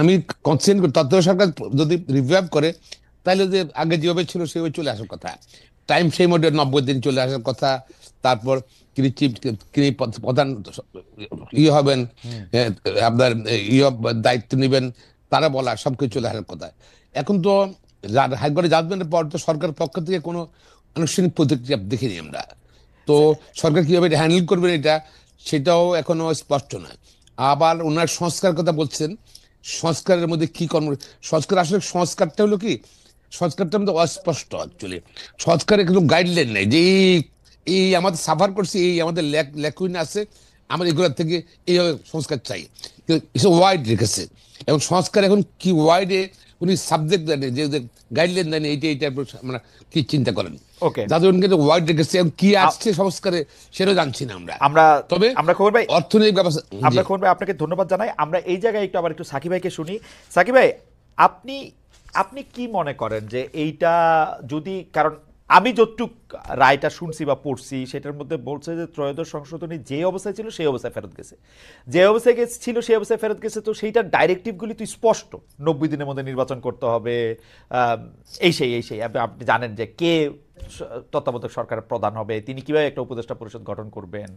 আমি কনসেন্ট করি তত্ত্বাবধায়ক সরকার যদি রিভাইভ করে, তাহলে যে আগে যেভাবে ছিল সেভাবে চলে আসার কথা। টাইম ফ্রেম ওদের 90 দিন চলে আসার কথা। তারপর তিনি প্রধান হবেন, আপনার দায়িত্ব নেবেন, তারা বলা সবকিছু চলে আসার কথা। এখন তো হাইকোর্টে জাজমেন্টের পর তো সরকার পক্ষ থেকে কোনো আনুষ্ঠানিক প্রতিক্রিয়া দেখিনি আমরা। তো সরকার কিভাবে হ্যান্ডেল করবেন এটা, সেটাও এখনো স্পষ্ট নয়। আবার ওনার সংস্কার কথা বলছেন, সংস্কারের মধ্যে কি সংস্কার, আসলে সংস্কারটা হলো কি, সংস্কারটা আমাদের অস্পষ্ট অ্যাকচুয়ালি। সংস্কারে কোনো গাইডলাইন নেই যে এই আমাদের সাফার করছে, এই আমাদের ল্যাকুইন আছে, আমরা এগুলোর থেকে এইভাবে সংস্কার চাই, ওয়াইড রেখেছে। এবং সংস্কার এখন কি ওয়াইডে উনি সাবজেক্ট দেন, যে গাইডলাইন দেন, এইটা আমরা কি চিন্তা করেন, ওকে, যাদের কিন্তু ওয়াইড রেখেছে। এবং কি আসছে সংস্কারে সেটাও জানছি না আমরা। তবে আমরা খবর ভাই, অর্থনৈতিক ব্যবস্থা, আমরা খবর ভাই আপনাকে ধন্যবাদ জানাই। আমরা এই জায়গায় একটু সাকিব ভাইকে শুনি। সাকিব ভাই, আপনি কি মনে করেন যে এইটা যদি, কারণ আমি যতটুক রায়টা শুনছি বা পড়ছি সেটার মধ্যে বলছে যে ত্রয়োদশ সংশোধনী যে অবস্থায় ছিল সেই অবস্থায় ফেরত গেছে, যে অবস্থায় ছিল সেই অবস্থায় ফেরত গেছে। তো সেইটার ডাইরেক্টিভগুলি তো স্পষ্ট, 90 দিনের মধ্যে নির্বাচন করতে হবে, এই সেই আপনি জানেন যে কে তত্ত্বাবধায়ক সরকারের প্রধান হবে, তিনি কিভাবে একটা উপদেষ্টা পরিষদ গঠন করবেন।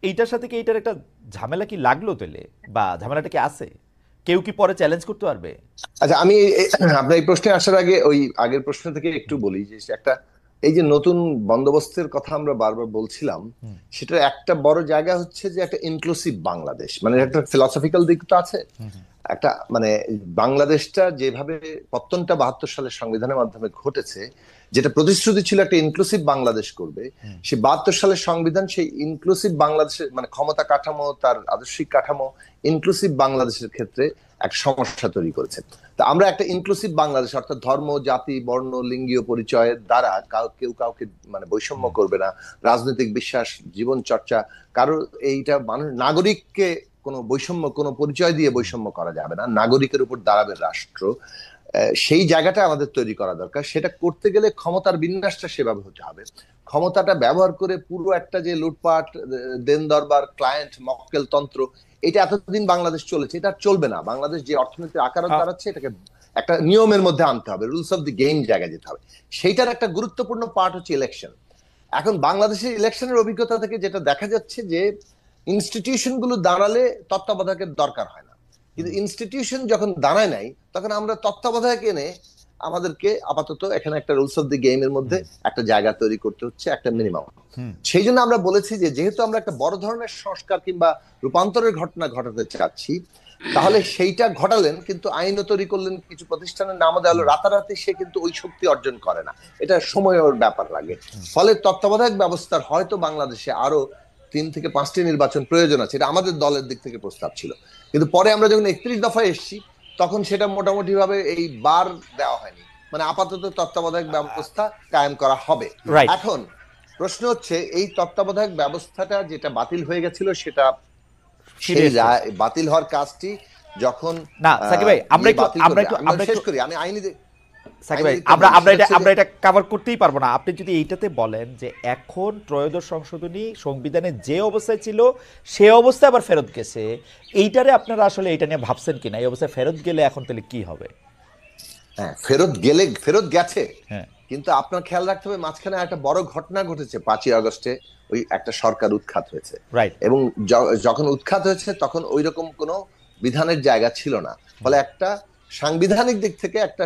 এইটার সাথে কি এইটার একটা ঝামেলা কি লাগলো তাহলে, বা ঝামেলাটা কি আছে, কেউ কি পরে চ্যালেঞ্জ করতে পারবে? আচ্ছা, আমি আপনার এই প্রশ্নে আসার আগে ওই আগের প্রশ্ন থেকে একটু বলি যে একটা, এই যে নতুন বন্দোবস্তের কথা আমরা বারবার বলছিলাম, সেটার একটা বড় জায়গা হচ্ছে যে একটা ইনক্লুসিভ বাংলাদেশ, মানে একটা ফিলসফিক্যাল দিক তো আছে। একটা মানে বাংলাদেশটা যেভাবে পত্তনটা 72 সালের সংবিধানের মাধ্যমে ঘটেছে, যেটা প্রতিশ্রুতি ছিল একটা ইনক্লুসিভ বাংলাদেশ করবে, সেই 72 সালের সংবিধান সেই ইনক্লুসিভ বাংলাদেশের মানে ক্ষমতা কাঠামো, তার আদর্শিক কাঠামো ইনক্লুসিভ বাংলাদেশের ক্ষেত্রে একটা সমস্যা তৈরি করেছে। তো আমরা একটা ইনক্লুসিভ বাংলাদেশ, অর্থাৎ ধর্ম, জাতি, বর্ণ, লিঙ্গীয় পরিচয়ের দ্বারা কেউ কাউকে মানে বৈষম্য করবে না, রাজনৈতিক বিশ্বাস, জীবন চর্চা, কারোর এইটা মানুষ নাগরিককে কোনো বৈষম্য, কোনো পরিচয় দিয়ে বৈষম্য করা যাবে না, নাগরিকের উপর দাঁড়াবে রাষ্ট্র। সেই জায়গাটা আমাদের তৈরি করা দরকার। সেটা করতে গেলে ক্ষমতার বিন্যাসটা সেভাবে হতে হবে। ক্ষমতাটা ব্যবহার করে পুরো একটা যে লুটপাট, দেন দরবার, ক্লায়েন্ট মক্কেল তন্ত্র, এটা এতদিন বাংলাদেশ চলেছে, এটা চলবে না। বাংলাদেশ যে অর্থনীতির আকার দাঁড়াচ্ছে, এটাকে একটা নিয়মের মধ্যে আনতে হবে, রুলস অফ দি গেম জায়গায় যেতে হবে। সেইটার একটা গুরুত্বপূর্ণ পার্ট হচ্ছে ইলেকশন। এখন বাংলাদেশের ইলেকশনের অভিজ্ঞতা থেকে যেটা দেখা যাচ্ছে যে ইনস্টিটিউশন গুলো দাঁড়ালে তত্ত্বাবধায়কের দরকার হয় না, কিন্তু ইনস্টিটিউশন যখন দাঁড়ায় নাই, তখন আমরা তত্ত্বাবধায়ক এনে আমাদেরকে আপাতত এখানে একটা রুলস অফ দি গেম এর মধ্যে একটা জায়গা তৈরি করতে হচ্ছে, একটা মিনিমাম। সেই জন্য আমরা বলেছি যে যেহেতু আমরা একটা বড় ধরনের সংস্কার কিংবা রূপান্তরের ঘটনা ঘটাতে চাচ্ছি, তাহলে সেইটা ঘটালেন, কিন্তু আইনও তৈরি করলেন, কিছু প্রতিষ্ঠানের নাম দেওয়া হলো, রাতারাতি সে কিন্তু ওই শক্তি অর্জন করে না, এটা সময়ের ব্যাপার লাগে। ফলে তত্ত্বাবধায়ক ব্যবস্থার হয়তো বাংলাদেশে আরো 3 থেকে 5টি নির্বাচন প্রয়োজন আছে, এটা আমাদের দলের দিক থেকে প্রস্তাব ছিল। কিন্তু পরে আমরা যখন 31 দফায় এসেছি, তখন সেটা মোটামুটি ভাবে এই বার দেওয়া হয়নি, মানে আপাতত তত্ত্বাবধায়ক ব্যবস্থা কায়েম করা হবে। এখন প্রশ্ন হচ্ছে এই তত্ত্বাবধায়ক ব্যবস্থাটা যেটা বাতিল হয়ে গেছিল, সেটা সেই বাতিল হওয়ার কাজটি যখন না সাকিব ভাই, আমরা শেষ করি, আমি আইনি সাকিব ভাই, আমরা এটা কভার করতেই পারবো না। আপনি যদি এইটাতে বলেন যে এখন ত্রয়োদশ সংশোধনী সংবিধানে যে অবস্থায় ছিল সে অবস্থায় আবার ফেরত গেছে, এইটারে আপনারা আসলে এটা নিয়ে ভাবছেন কিনা, এই অবস্থায় ফেরত গেলে এখন তাহলে কি হবে? হ্যাঁ, ফেরত গেছে, কিন্তু আপনার খেয়াল রাখতে হবে মাঝখানে একটা বড় ঘটনা ঘটেছে। 5ই আগস্টে ওই একটা সরকার উৎখাত হয়েছে, এবং যখন উৎখাত হয়েছে তখন ওই রকম কোনো বিধানের জায়গা ছিল না, ফলে একটা সাংবিধানিক দিক থেকে একটা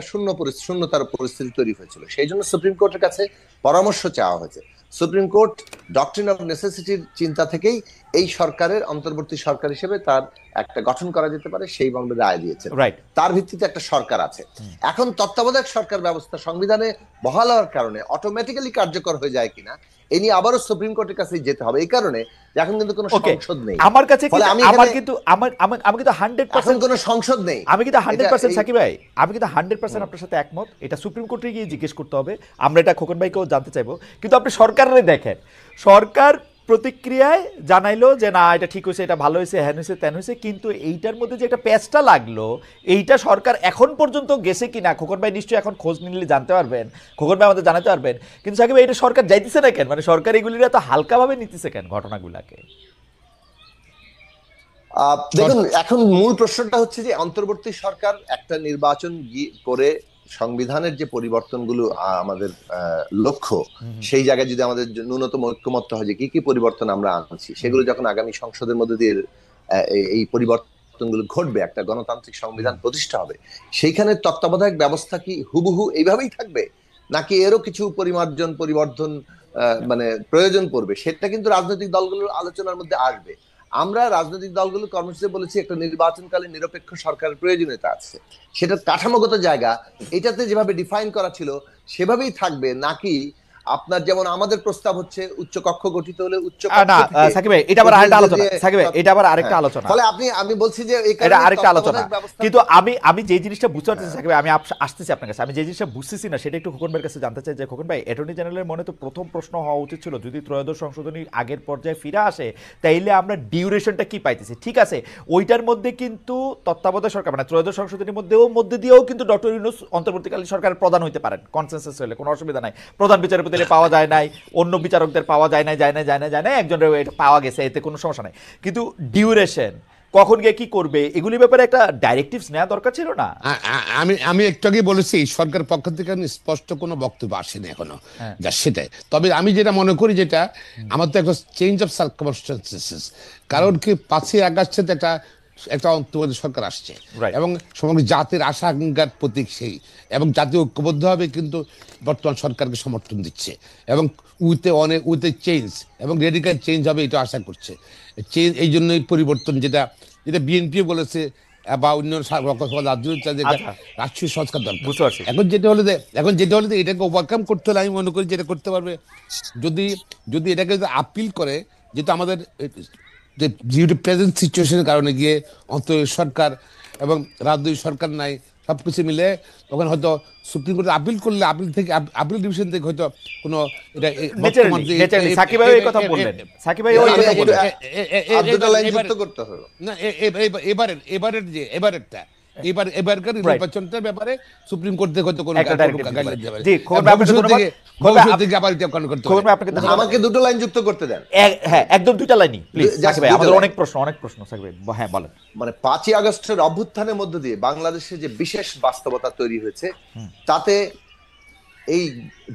শূন্যতার পরিস্থিতি তৈরি হয়েছিল। সেই জন্য সুপ্রিম কোর্টের কাছে পরামর্শ চাওয়া হয়েছে। সুপ্রিম কোর্ট ডক্ট্রিন অফ নেসেসিটির চিন্তা থেকেই এই সরকারের অন্তর্বর্তী সরকার হিসেবে তার একটা গঠন করা যেতে পারে সেই বঙ্গে রায় দিয়েছে, তার ভিত্তিতে একটা সরকার আছে। এখন তত্ত্বাবধায়ক সরকার ব্যবস্থা সংবিধানে বহাল হওয়ার কারণে অটোমেটিক্যালি কার্যকর হয়ে যায় কিনা, এ নিয়ে আবারও সুপ্রিম কোর্টের কাছে যেতে হবে। এই কারণে এখন কিন্তু কোনো সংসদ নেই আমার কাছে, আমি কিন্তু 100% কোনো সংসদ নেই, আমি কিন্তু 100% সাকিব ভাই, আমি কিন্তু 100% আপনার সাথে একমত। এটা সুপ্রিম কোর্টে গিয়ে জিজ্ঞেস করতে হবে, আমরা এটা খোকন ভাইকেও জানতে চাইবো। কিন্তু আপনি সরকারের দেখেন, সরকার প্রতিক্রিয়ায় জানাইলো যে না এটা ঠিক হয়েছে, এটা ভালো হয়েছে, হ্যান হয়েছে, ত্যান হয়েছে, কিন্তু এইটার মধ্যে যে একটা প্যাচটা লাগলো, এইটা সরকার এখন পর্যন্ত গেছে কিনা খোকন ভাই নিশ্চয়ই এখন খোঁজ নিলে জানতে পারবেন, খোকন ভাই আমাদের জানাতে পারবেন। কিন্তু সাকিব ভাই, এটা সরকার যাইতেছে না কেন, মানে সরকার এগুলির এত হালকাভাবে নিতেছে কেন ঘটনাগুলাকে? দেখুন, এখন মূল প্রশ্নটা হচ্ছে যে অন্তর্বর্তী সরকার একটা নির্বাচন করে সংবিধানের যে পরিবর্তনগুলো আমাদের লক্ষ্য, সেই জায়গায় যদি আমাদের ন্যূনতম ঐক্যমত্য হয় যে কি কি পরিবর্তন আমরা আনছি, সেগুলো যখন আগামী সংসদের মধ্যে দিয়ে এই পরিবর্তনগুলো ঘটবে, একটা গণতান্ত্রিক সংবিধান প্রতিষ্ঠা হবে, সেইখানে তত্ত্বাবধায়ক ব্যবস্থা কি হুবহু এইভাবেই থাকবে, নাকি এরও কিছু পরিমার্জন পরিবর্ধন মানে প্রয়োজন পড়বে, সেটা কিন্তু রাজনৈতিক দলগুলোর আলোচনার মধ্যে আসবে। আমরা রাজনৈতিক দলগুলো কর্মসূচিতে বলেছি একটা নির্বাচনকালীন নিরপেক্ষ সরকারের প্রয়োজনীয়তা আছে, সেটার কাঠামোগত জায়গা এটাতে যেভাবে ডিফাইন করা ছিল সেভাবেই থাকবে, নাকি আপনার যেমন আমাদের প্রস্তাব হচ্ছে উচ্চ কক্ষ গঠিত হলে উচ্চ না সাকিব ভাই, এটা আবার আরেকটা আলোচনা, সাকিব ভাই এটা আবার আরেকটা আলোচনা, ফলে আমি বলছি যে এটা আরেকটা আলোচনা। কিন্তু আমি যে জিনিসটা বুঝতে পারতেছি সাকিব ভাই, আমি আসতেছি আপনার কাছে, আমি যে জিনিসটা বুঝতেছি না সেটা একটু খোকন ভাইয়ের কাছে জানতে চাই যে খোকন ভাই, অ্যাটর্নি জেনারেলের মনে তো প্রথম প্রশ্ন হওয়া উচিত ছিল যদি ত্রয়োদশ সংশোধনী আগের পর্যায়ে ফিরে আসে তাইলে আমরা ডিউরেশনটা কি পাইতেছি। ঠিক আছে, ওইটার মধ্যে কিন্তু তত্ত্বাবধায়ক সরকার মানে ত্রয়োদশ সংশোধনীর মধ্যে দিয়েও কিন্তু ডক্টর ইউনূস অন্তর্বর্তীকালীন সরকারের প্রধান হইতে পারেন, কনসেনসাস হলে কোনো অসুবিধা নাই। প্রধান বিচারপতিদের পাওয়া যায় নাই, অন্য বিচারকদের পাওয়া যায় না, একজনের এটা পাওয়া গেছে, এতে কোনো সমস্যা নাই। কিন্তু ডিউরেশন কখন গিয়ে কি করবে এগুলির ব্যাপারে একটা ডাইরেক্টিভস নেওয়া দরকার ছিল না? আমি একটু আগে বলেছি সরকার পক্ষ থেকে স্পষ্ট কোনো বক্তব্য আসেনি এখনো, যা সেটাই। তবে আমি যেটা মনে করি, যেটা আমার তো একটা চেঞ্জ অফ সার্কামস্টেন্সেস, কারণ কি 5ই আগস্টে একটা অন্তর্বর্তী সরকার আসছে এবং সমগ্র জাতির আশা আকাঙ্ক্ষার প্রতীক সেই, এবং জাতি ঐক্যবদ্ধভাবে কিন্তু বর্তমান সরকারকে সমর্থন দিচ্ছে এবং উইথ চেঞ্জ এবং রেডিক্যাল চেঞ্জ হবে এটা আশা করছে। এই জন্যই পরিবর্তন যেটা বিএনপিও বলেছে বা অন্য রাষ্ট্রীয় সংস্কার দরকার। এখন যেটা হলো যে এটাকে ওভারকাম করতে হলে আমি মনে করি যেটা করতে পারবে যদি এটাকে আপিল করে, যেহেতু আমাদের প্রেজেন্ট সিচুয়েশনের কারণে গিয়ে সরকার এবং রাজনৈতিক সরকার নাই, সবকিছু মিলে তখন হয়তো সুপ্রিম কোর্টে আপিল করলে আপিল ডিভিশন থেকে হয়তো কোনো এবারকার নির্বাচনটার ব্যাপারে সুপ্রিম কোর্ট থেকে হয়তো কোনো আমাকে দুটো লাইন যুক্ত করতে দেন। হ্যাঁ, একদম দুটো লাইনই প্লিজ সাকিব ভাই, আমাদের অনেক প্রশ্ন সাকিব ভাই। হ্যাঁ বলেন। মানে 5ই আগস্টের অভ্যুত্থানের মধ্য দিয়ে বাংলাদেশে যে বিশেষ বাস্তবতা তৈরি হয়েছে, তাতে এই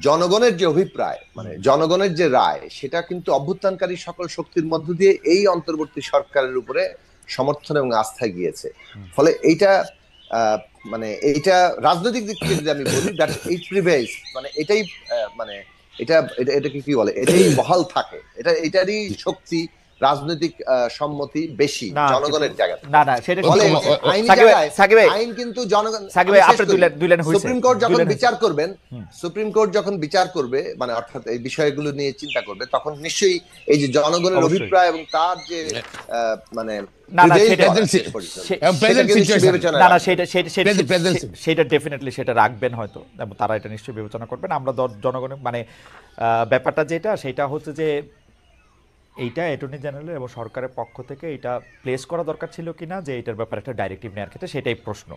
জনগণের যে অভিপ্রায়, মানে জনগণের যে রায়, সেটা কিন্তু অভ্যুত্থানকারী সকল শক্তির মধ্য দিয়ে এই অন্তর্বর্তী সরকারের উপরে সমর্থন এবং আস্থায় গিয়েছে। ফলে এইটা মানে এইটা রাজনৈতিক দিক থেকে যদি আমি বলি, দ্যাট ইট প্রিভেইলস, মানে এটাই মানে এটাকে কি বলে, এটাই বহাল থাকে, এটারই শক্তি, রাজনৈতিক সম্মতি বেশি জনগণের জায়গা থেকে। না সেটা আইন কিন্তু জনগণ, সুপ্রিম কোর্ট যখন বিচার করবে মানে অর্থাৎ এই বিষয়গুলো নিয়ে চিন্তা করবে, তখন নিশ্চয়ই এই যে জনগণের অভিপ্রায় এবং তার যে মানে সেটা ডেফিনেটলি সেটা রাখবেন হয়তো, এবং তারা এটা নিশ্চয়ই বিবেচনা করবেন। আমরা জনগণের মানে ব্যাপারটা সেটা হচ্ছে যে এইটা অ্যাটর্নি জেনারেল এবং সরকারের পক্ষ থেকে এটা প্লেস করা দরকার ছিল কিনা, যে এটার ব্যাপারে একটা ডাইরেক্টিভ নেওয়ার ক্ষেত্রে, সেটাই প্রশ্ন।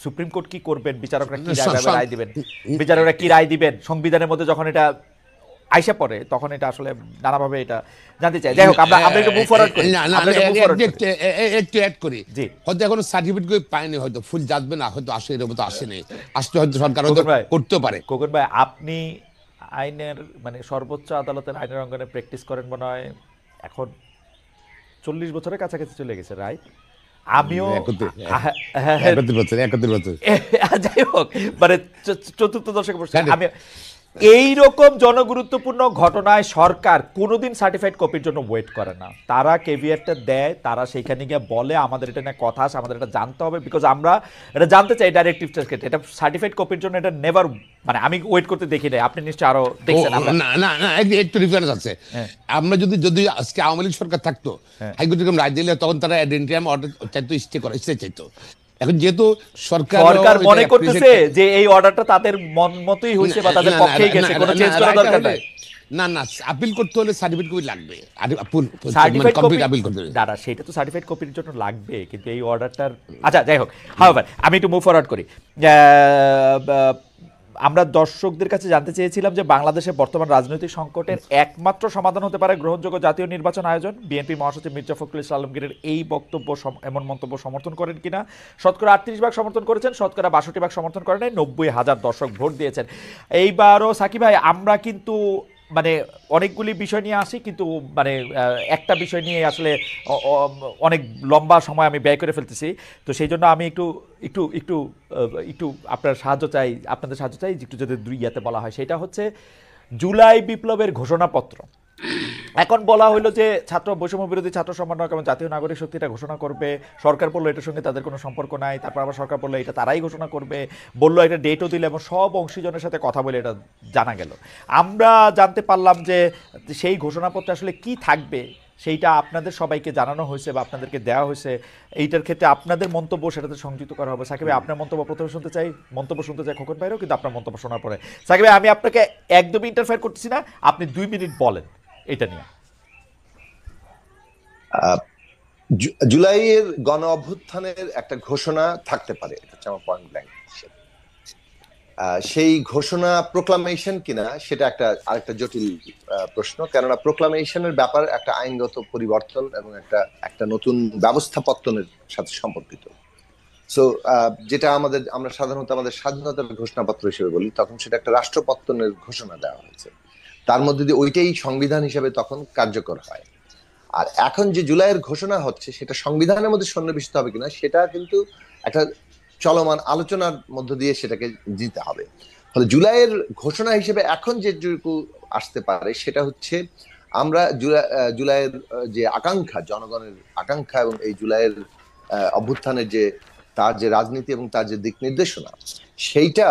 সুপ্রিম কোর্ট কি করবেন, বিচারকরা কি রায় দিবেন, সংবিধানের মধ্যে যখন এটা আইসা পড়ে তখন এটা আসলে নানাভাবে এটা জানতে চাই। যাই হোক, আমরা একটু মুভ ফরওয়ার্ড করি, একটু অ্যাড করি। হয়তো এখনো সার্টিফিকেট পায়নি, হয়তো ফুল যাবে না, হয়তো আসে, এর মতো আসেনি, আসলে হয়তো সরকার করতে পারে। খোকন ভাই, আপনি আইনের মানে সর্বোচ্চ আদালতের আইনের অঙ্গনে প্র্যাকটিস করেন মনে হয় এখন 40 বছরের কাছাকাছি চলে গেছে, রাইট? আমিও যাই হোক মানে 4th দশকে পড়ছি আমি। এইরকম জনগুরুত্বপূর্ণ ঘটনায় সরকার কোনোদিন সার্টিফাইড কপির জন্য ওয়েট করে না, তারা কেভিয়ারটা দেয়, তারা সেইখানে গিয়ে বলে আমাদের এটা নিয়ে কথা আছে, আমাদের এটা জানতে হবে, বিকজ আমরা এটা জানতে চাই ডাইরেক্টিভটার ক্ষেত্রে। এটা সার্টিফাইড কপির জন্য এটা নেভার, মানে আমি ওয়েট করতে দেখি নাই, আপনি নিশ্চয়ই আরো দেখছেন। না একটু ডিফারেন্স আছে। আমরা যদি আজকে আওয়ামী লীগ সরকার থাকতো, হাইকোর্ট যখন রায় দিলে তখন তারা অ্যাডেন্টিয়াম অর্ডার চাইতো, স্টে চাইতো। এখন যেহেতু সরকার মনে করতেছে যে এই অর্ডারটা তাদের মন মতই হয়েছে বা তাদের পক্ষেই গেছে, কোনো চেঞ্জ করা দরকার নাই। না আপিল করতে হলে সার্টিফিকেট কপি লাগবে, দাদা সেটা তো সার্টিফাইড কপির জন্য লাগবে, কিন্তু এই অর্ডারটার আচ্ছা যাই হোক। হাউএভার আমি একটু মুভ ফরওয়ার্ড করি। আমরা দর্শকদের কাছে জানতে চেয়েছিলাম যে বাংলাদেশে বর্তমান রাজনৈতিক সংকটের একমাত্র সমাধান হতে পারে গ্রহণযোগ্য জাতীয় নির্বাচন আয়োজন। বিএনপি মহাসচিব মির্জা ফখরুল ইসলাম আলমগীরের এই বক্তব্য এমন মন্তব্য সমর্থন করেন কিনা? শতকরা 38% সমর্থন করেছেন, শতকরা 62% সমর্থন করেন নাই, 90,000 দর্শক ভোট দিয়েছেন। এইবারও সাকিব ভাই আমরা কিন্তু মানে অনেকগুলি বিষয় নিয়ে আসি, কিন্তু মানে একটা বিষয় নিয়ে আসলে অনেক লম্বা সময় আমি ব্যয় করে ফেলতেছি। তো সেই জন্য আমি একটু একটু একটু একটু আপনাদের সাহায্য চাই একটু যদি ইয়াতে বলা হয়। সেটা হচ্ছে জুলাই বিপ্লবের ঘোষণাপত্র। এখন বলা হলো যে বৈষম্য বিরোধী ছাত্র সমন্বয়ক এবং জাতীয় নাগরিক শক্তি এটা ঘোষণা করবে। সরকার বললো এটার সঙ্গে তাদের কোনো সম্পর্ক নাই। তারপর আবার সরকার বললো এটা তারাই ঘোষণা করবে, বললো এটা ডেটও দিলে, এবং সব অংশীজনের সাথে কথা বলে এটা জানা গেল। আমরা জানতে পারলাম যে সেই ঘোষণাপত্রে আসলে কি থাকবে সেইটা আপনাদের সবাইকে জানানো হয়েছে বা আপনাদেরকে দেওয়া হয়েছে। এইটার ক্ষেত্রে আপনাদের মন্তব্য সেটাতে সংযুক্ত করা হবে। সাকিব ভাই আপনার মন্তব্য প্রথমে শুনতে চাই খোকন ভাইরও, কিন্তু আপনার মন্তব্য শোনার পরে সাকিব ভাই আমি আপনাকে একদমই ইন্টারফেয়ার করতেছি না, আপনি 2 মিনিট বলেন এটা নিয়ে। জুলাইয়ের গণ অভ্যুত্থানের একটা ঘোষণা থাকতে পারে, এটা হচ্ছে আমার পয়েন্ট ব্ল্যাঙ্ক। সেই ঘোষণা প্রোক্লামেশন কিনা সেটা আরেকটা জটিল প্রশ্ন, কেননা প্রোক্লামেশনের ব্যাপার একটা আইনগত পরিবর্তন এবং একটা নতুন ব্যবস্থাপত্তনের সাথে সম্পর্কিত। সো যেটা আমরা সাধারণত আমাদের স্বাধীনতার ঘোষণাপত্র হিসেবে বলি, তখন সেটা একটা রাষ্ট্রপত্তনের ঘোষণা দেওয়া হয়েছে, তার মধ্যে দিয়ে ওইটাই সংবিধান হিসেবে তখন কার্যকর হয়। আর এখন যে জুলাইয়ের ঘোষণা হচ্ছে সেটা সংবিধানের মধ্যে সন্নিবেশিত হবে কিনা সেটা কিন্তু একটা চলমান আলোচনার মধ্য দিয়ে সেটাকে দিতে হবে। ফলে জুলাইয়ের ঘোষণা হিসেবে এখন যেটুকু আসতে পারে সেটা হচ্ছে আমরা জুলাইয়ের যে আকাঙ্ক্ষা, জনগণের আকাঙ্ক্ষা এবং এই জুলাইয়ের অভ্যুত্থানের তার যে রাজনীতি এবং তার যে দিক নির্দেশনা সেইটা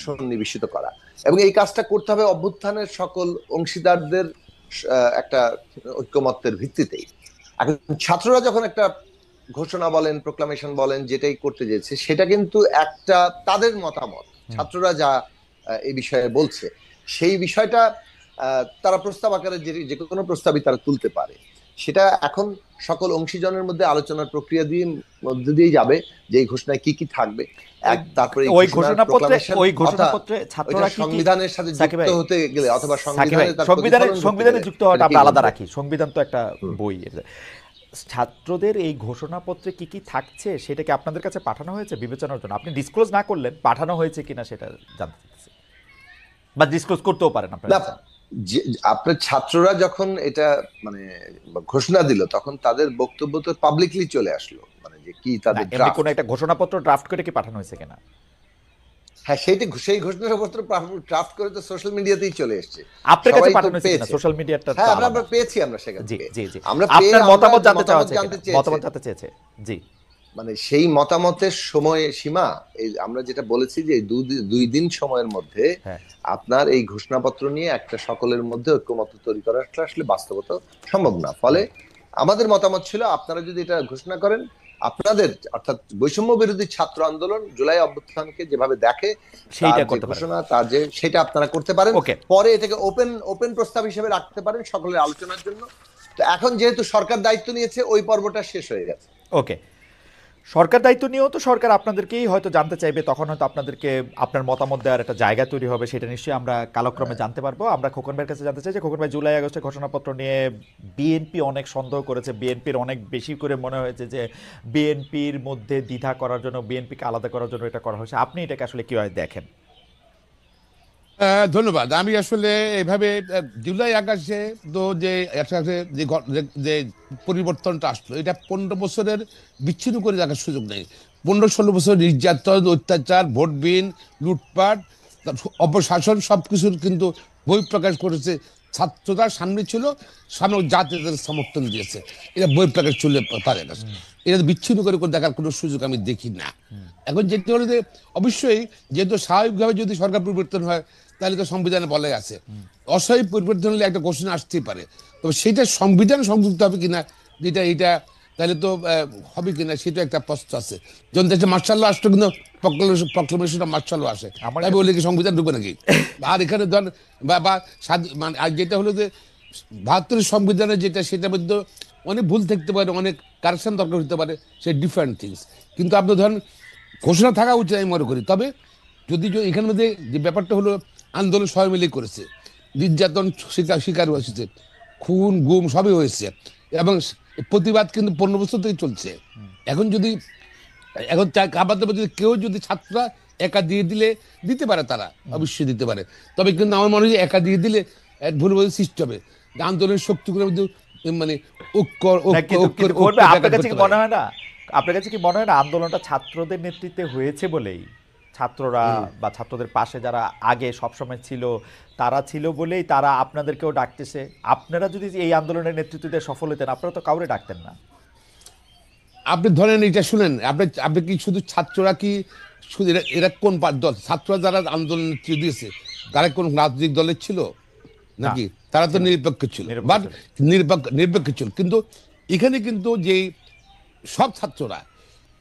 সন্নিবেশিত করা, এবং এই কাজটা করতে হবে অভ্যুত্থানের সকল অংশীদারদের একটা ঐক্যমত্যের ভিত্তিতেই। এখন ছাত্ররা যখন একটা ঘোষণা বলেন, প্রোক্লামেশন বলেন, যেটাই করতে যেছে সেটা কিন্তু একটা তাদের মতামত, ছাত্ররা যা এই বিষয়ে বলছে সেই বিষয়টা তারা প্রস্তাব আকারে যে কোনো প্রস্তাবই তারা তুলতে পারে। সেটা এখন সকল অংশীজনের মধ্যে আলোচনার প্রক্রিয়া দিয়ে যাবে যে এই ঘোষণায় কি কি থাকবে। তারপরে ওই ঘোষণাপত্রে ছাত্ররা সংবিধানের সাথে যুক্ত হতে গেলে অথবা সংবিধানে যুক্ত হওয়াটা আমরা আলাদা রাখি, সংবিধান তো একটা বই। ছাত্রদের এই ঘোষণাপত্রে কি কি থাকছে সেটা কি আপনাদের কাছে পাঠানো হয়েছে বিবেচনার জন্য? আপনি ডিসক্লোজ না করলেন, পাঠানো হয়েছে কিনা সেটা জানতে চাচ্ছি, বা ডিসক্লোজ করতেও পারেন আপনারা। আপনার ছাত্ররা যখন এটা মানে ঘোষণা দিল তখন তাদের বক্তব্য তো পাবলিকলি চলে আসলো, মানে যে কি তাদের কোনো একটা ঘোষণাপত্র ড্রাফট করে কি পাঠানো হয়েছে কিনা? হ্যাঁ, সেই ঘোষণাপত্র ড্রাফট করে তো সোশ্যাল মিডিয়াতেই চলে এসেছে। আপনার কাছে পাঠানো হয়েছে কিনা সোশ্যাল মিডিয়াটা? হ্যাঁ, আমরা পেয়েছি, আমরা সেখানে জি জি জি আমরা আপনার মতামত জানতে চেয়েছে। জি, মানে সেই মতামতের সময় সীমা আমরা যেটা বলেছি যে 2 দিন সময়ের মধ্যে আপনার এই ঘোষণাপত্র নিয়ে একটা সকলের মধ্যে ঐক্যমত তৈরি করাটা আসলে বাস্তবতা সম্ভব না। ফলে আমাদের মতামত ছিল আপনারা যদি এটা ঘোষণা করেন, আপনাদের অর্থাৎ বৈষম্য বিরোধী ছাত্র আন্দোলন জুলাই অভ্যুত্থানকে যেভাবে দেখে সেইটা ঘোষণা সেটা আপনারা করতে পারেন। পরে এটাকে ওপেন প্রস্তাব হিসেবে রাখতে পারেন সকলের আলোচনার জন্য। তো এখন যেহেতু সরকার দায়িত্ব নিয়েছে ওই পর্বটা শেষ হয়ে গেছে। ওকে, সরকার দায়িত্ব নিয়েও তো সরকার আপনাদেরকেই হয়তো জানতে চাইবে, তখন হয়তো আপনাদেরকে আপনার মতামত দেওয়ার একটা জায়গা তৈরি হবে, সেটা নিশ্চয়ই আমরা কালক্রমে জানতে পারবো। আমরা খোকন ভাইয়ের কাছে জানতে চাই যে খোকন ভাই, জুলাই আগস্টের ঘোষণাপত্র নিয়ে বিএনপি অনেক সন্দেহ করেছে, বিএনপির অনেক বেশি করে মনে হয়েছে যে বিএনপির মধ্যে দ্বিধা করার জন্য, বিএনপিকে আলাদা করার জন্য এটা করা হয়েছে। আপনি এটাকে আসলে কিভাবে দেখেন? ধন্যবাদ। আমি আসলে এভাবে জুলাই আগস্টে তো যে পরিবর্তনটা আসলো এটা 15 বছরের বিচ্ছিন্ন করে দেখার সুযোগ নেই। 15-16 বছর নির্যাতন, অত্যাচার, ভোটবিহীন, লুটপাট, অপশাসন সবকিছুর কিন্তু বহিঃপ্রকাশ করেছে ছাত্ররা। সামনে ছিল, সামনে জাতি তাদের সমর্থন দিয়েছে, এটা বহিঃপ্রকাশ চলে পারে না। এটা বিচ্ছিন্ন করে দেখার কোনো সুযোগ আমি দেখি না। এখন যেটা হলো যে অবশ্যই যেহেতু স্বাভাবিকভাবে যদি সরকার পরিবর্তন হয় তাহলে তো সংবিধানে বলে আছে অস্বাভাবিক পরিবর্তন হলে একটা ঘোষণা আসতেই পারে, তবে সেটা সংবিধান সংযুক্ত হবে কিনা এটা তাহলে তো হবে কিনা সেটা একটা প্রশ্ন আছে। যখন দেশে মার্শাল্লাহ আসতো কিন্তু প্রক্লেমেশনটা মার্শাল্লাহ আসে, তাই বলে কি সংবিধান ঢুকবে নাকি? আর এখানে ধর বা মানে যেটা হলো যে 72 সংবিধানের যেটা সেটার মধ্যে অনেক ভুল থাকতে পারে, অনেক কারেকশন দরকার হতে পারে, সে ডিফারেন্ট থিংস। কিন্তু আপনি ধরেন ঘোষণা থাকা উচিত আমি মনে করি। তবে যদি এখানের মধ্যে যে ব্যাপারটা হলো আন্দোলন সবাই মিলে করেছে, নির্যাতন শিকার হয়েছে, খুন গুম সবই হয়েছে, এবং প্রতিবাদ কিন্তু 15 বছর থেকে চলছে। এখন যদি এখন খাবার দাবার যদি কেউ যদি ছাত্ররা একা দিয়ে দিলে দিতে পারে, তারা অবশ্যই দিতে পারে, তবে কিন্তু আমার মনে হয় একা দিয়ে দিলে ভুল বোঝার সৃষ্টি হবে। আন্দোলনের শক্তি করে মানে আপনার কাছে কি মনে হয় না, আপনার কাছে কি মনে হয় না আন্দোলনটা ছাত্রদের নেতৃত্বে হয়েছে বলেই, ছাত্ররা বা ছাত্রদের পাশে যারা আগে সবসময় ছিল তারা ছিল বলেই তারা আপনাদেরকেও ডাকতেছে? আপনারা যদি এই আন্দোলনের নেতৃত্ব দিয়ে সফল হতেন, আপনারা তো কাউরে ডাকতেন না। আপনি ধরেন এটা শুনেন, আপনি কি শুধু ছাত্ররা কি শুধু এরা কোন দল? ছাত্ররা যারা আন্দোলন নেতৃত্ব দিয়েছে তারা কোন রাজনৈতিক দলের ছিল নাকি? তারা তো নিরপেক্ষ ছিল, বাট নিরপেক্ষ ছিল। কিন্তু এখানে কিন্তু যে সব ছাত্ররা,